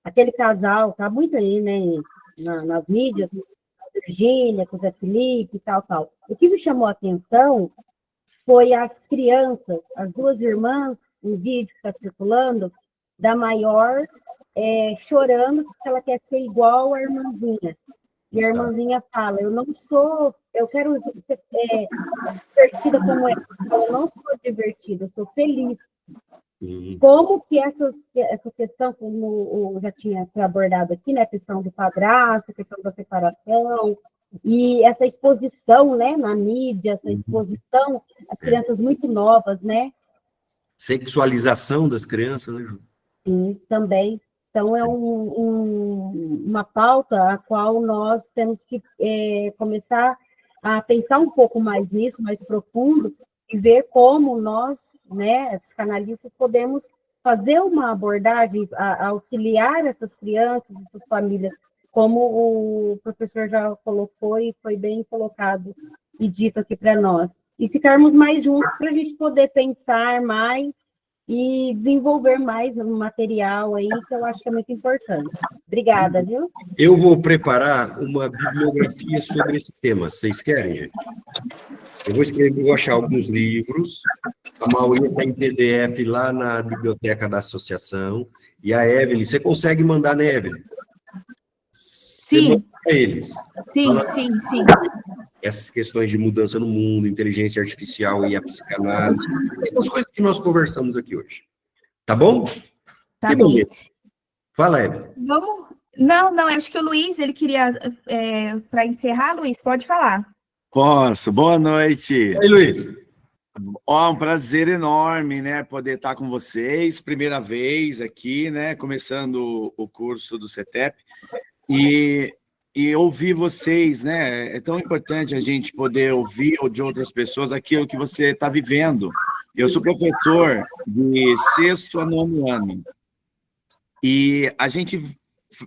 L: Aquele casal, tá muito aí, né, nas mídias, Virgínia, com o Zé Felipe e tal. O que me chamou a atenção foi as crianças, as duas irmãs, um vídeo que está circulando, da maior chorando porque ela quer ser igual à irmãzinha. E a irmãzinha fala, eu quero ser divertida como ela. Eu não sou divertida, eu sou feliz. Como que essa questão, como já tinha abordado aqui, né, a questão do padrasto, a questão da separação, e essa exposição, né, na mídia, essa exposição, as crianças muito novas, né?
B: Sexualização das crianças, né, Ju?
L: Sim, também. Então, é uma pauta a qual nós temos que começar a pensar um pouco mais nisso, mais profundo, e ver como nós, né, psicanalistas, podemos fazer uma abordagem, auxiliar essas crianças, essas famílias, como o professor já colocou e foi bem colocado e dito aqui para nós. E ficarmos mais juntos para a gente poder pensar mais e desenvolver mais um material aí, que eu acho que é muito importante. Obrigada, viu?
B: Eu vou preparar uma bibliografia sobre esse tema. Vocês querem, gente? Vou achar alguns livros. A maioria está em PDF lá na biblioteca da associação. E a Evelyn, você consegue mandar, né, Evelyn?
A: Sim.
B: Eles.
A: Sim.
B: Essas questões de mudança no mundo, inteligência artificial e a psicanálise, essas coisas que nós conversamos aqui hoje. Tá bom?
A: Tá bom.
B: Fala, Evelyn.
A: Vamos... Não, acho que o Luiz, ele queria, para encerrar, Luiz, pode falar.
O: Posso, boa noite.
B: E aí, Luiz?
O: Um prazer enorme, né, poder estar com vocês, primeira vez aqui, né, começando o curso do CETEP, e ouvir vocês, né, é tão importante a gente poder ouvir de outras pessoas aquilo que você está vivendo. Eu sou professor de 6º a 9º ano, e a gente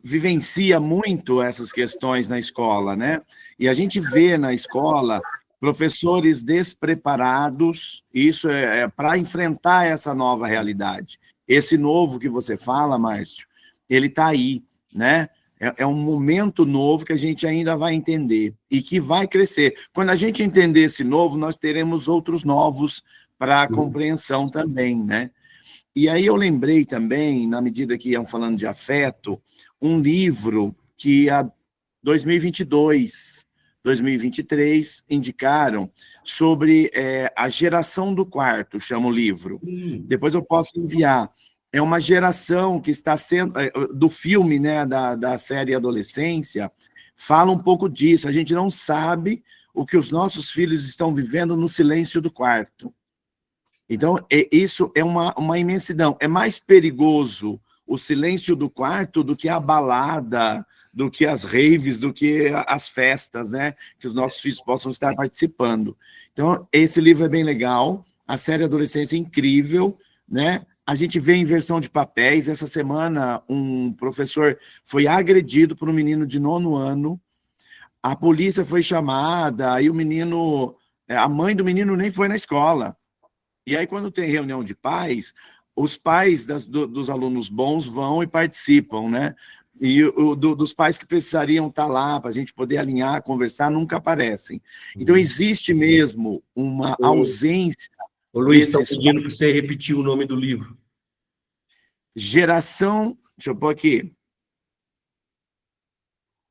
O: vivencia muito essas questões na escola, né, e a gente vê na escola professores despreparados, isso é para enfrentar essa nova realidade. Esse novo que você fala, Márcio, ele está aí, né? É um momento novo que a gente ainda vai entender e que vai crescer. Quando a gente entender esse novo, nós teremos outros novos para a compreensão também, né? E aí eu lembrei também, na medida que iam falando de afeto, um livro que a 2022... 2023, indicaram sobre a geração do quarto, chama o livro. Depois eu posso enviar. É uma geração que está sendo, do filme, né, da série Adolescência, fala um pouco disso. A gente não sabe o que os nossos filhos estão vivendo no silêncio do quarto. Então, isso é uma imensidão. É mais perigoso o silêncio do quarto do que a balada, do que as raves, do que as festas, né? Que os nossos filhos possam estar participando. Então, esse livro é bem legal, a série Adolescência é incrível, né? A gente vê inversão de papéis. Essa semana, um professor foi agredido por um menino de 9º ano, a polícia foi chamada, aí o menino, a mãe do menino nem foi na escola. E aí, quando tem reunião de pais, os pais dos alunos bons vão e participam, né? E dos pais que precisariam estar lá para a gente poder alinhar, conversar, nunca aparecem. Então, existe mesmo uma ausência...
B: O Luiz está pedindo para você repetir o nome do livro.
O: Geração, deixa eu pôr aqui.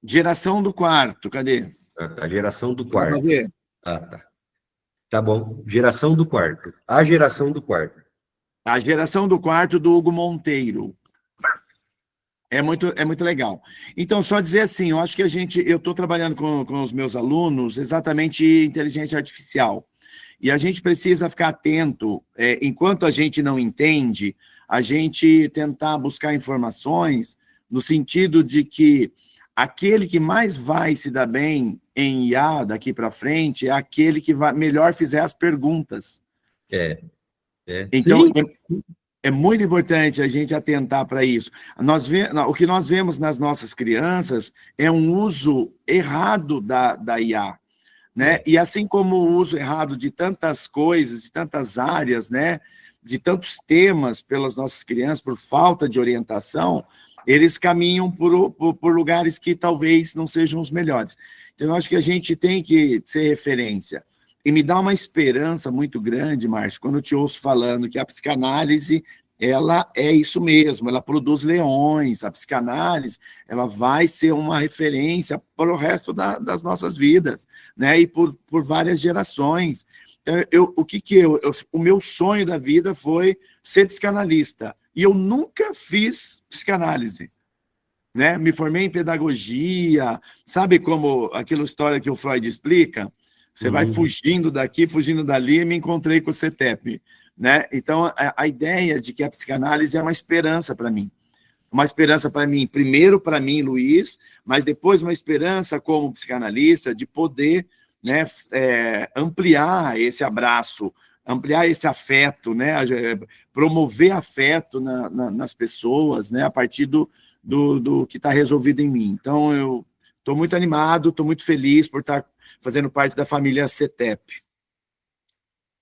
O: Geração do quarto, cadê?
B: A geração do
O: Dá pra
B: quarto.
O: ver?
B: Tá. Tá bom. Geração do quarto. A geração do quarto.
O: A geração do quarto do Hugo Monteiro. É muito legal. Então, só dizer assim, eu acho que eu estou trabalhando com os meus alunos exatamente inteligência artificial. E a gente precisa ficar atento, enquanto a gente não entende, a gente tentar buscar informações no sentido de que aquele que mais vai se dar bem em IA daqui para frente é aquele que melhor fizer as perguntas. Então, é muito importante a gente atentar para isso. O que nós vemos nas nossas crianças é um uso errado da IA. Né? E assim como o uso errado de tantas coisas, de tantas áreas, né? De tantos temas pelas nossas crianças, por falta de orientação, eles caminham por lugares que talvez não sejam os melhores. Então, eu acho que a gente tem que ser referência. E me dá uma esperança muito grande, Márcio, quando eu te ouço falando que a psicanálise, ela é isso mesmo, ela produz leões, a psicanálise, ela vai ser uma referência para o resto das nossas vidas, né? E por várias gerações. Então, o meu sonho da vida foi ser psicanalista, e eu nunca fiz psicanálise, né? Me formei em pedagogia, sabe como aquela história que o Freud explica? Você vai fugindo daqui, fugindo dali, e me encontrei com o CETEP, né? Então, a ideia de que a psicanálise é uma esperança para mim. Uma esperança para mim, primeiro para mim, Luiz, mas depois uma esperança como psicanalista de poder, né, ampliar esse abraço, ampliar esse afeto, né, promover afeto nas pessoas, né, a partir do que está resolvido em mim. Então, eu estou muito animado, estou muito feliz por estar fazendo parte da família CETEP.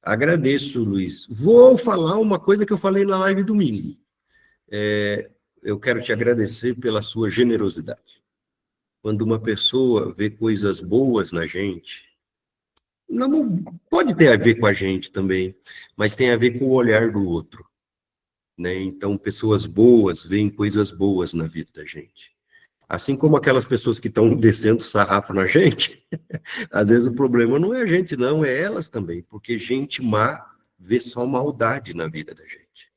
B: Agradeço, Luiz. Vou falar uma coisa que eu falei na live domingo. Eu quero te agradecer pela sua generosidade. Quando uma pessoa vê coisas boas na gente, não pode ter a ver com a gente também, mas tem a ver com o olhar do outro, né? Então, pessoas boas veem coisas boas na vida da gente. Assim como aquelas pessoas que estão descendo sarrafo na gente, às vezes o problema não é a gente, não, é elas também, porque gente má vê só maldade na vida da gente,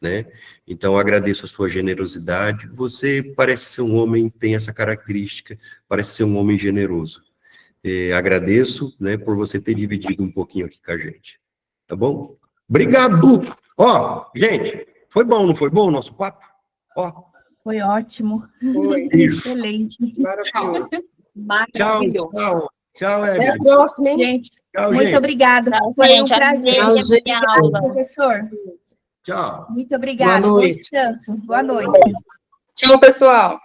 B: né? Então, agradeço a sua generosidade. Você parece ser um homem, tem essa característica, parece ser um homem generoso. Agradeço, né, por você ter dividido um pouquinho aqui com a gente, tá bom? Obrigado! Ó, gente, foi bom, não foi bom o nosso papo? Ó.
A: Foi ótimo.
I: Foi.
A: Excelente.
I: Maravilhoso.
B: Tchau, tchau. Tchau, Evelyn.
I: Até a próxima, hein?
A: Gente,
B: tchau,
A: muito
B: gente.
A: obrigada.
F: Tchau,
A: Foi um
F: gente.
A: prazer.
F: Adorei a
A: Obrigada,
F: aula.
A: professor.
B: Tchau.
A: Muito obrigada.
I: Boa
A: Bom
I: noite.
A: descanso. Boa noite.
K: Tchau, pessoal.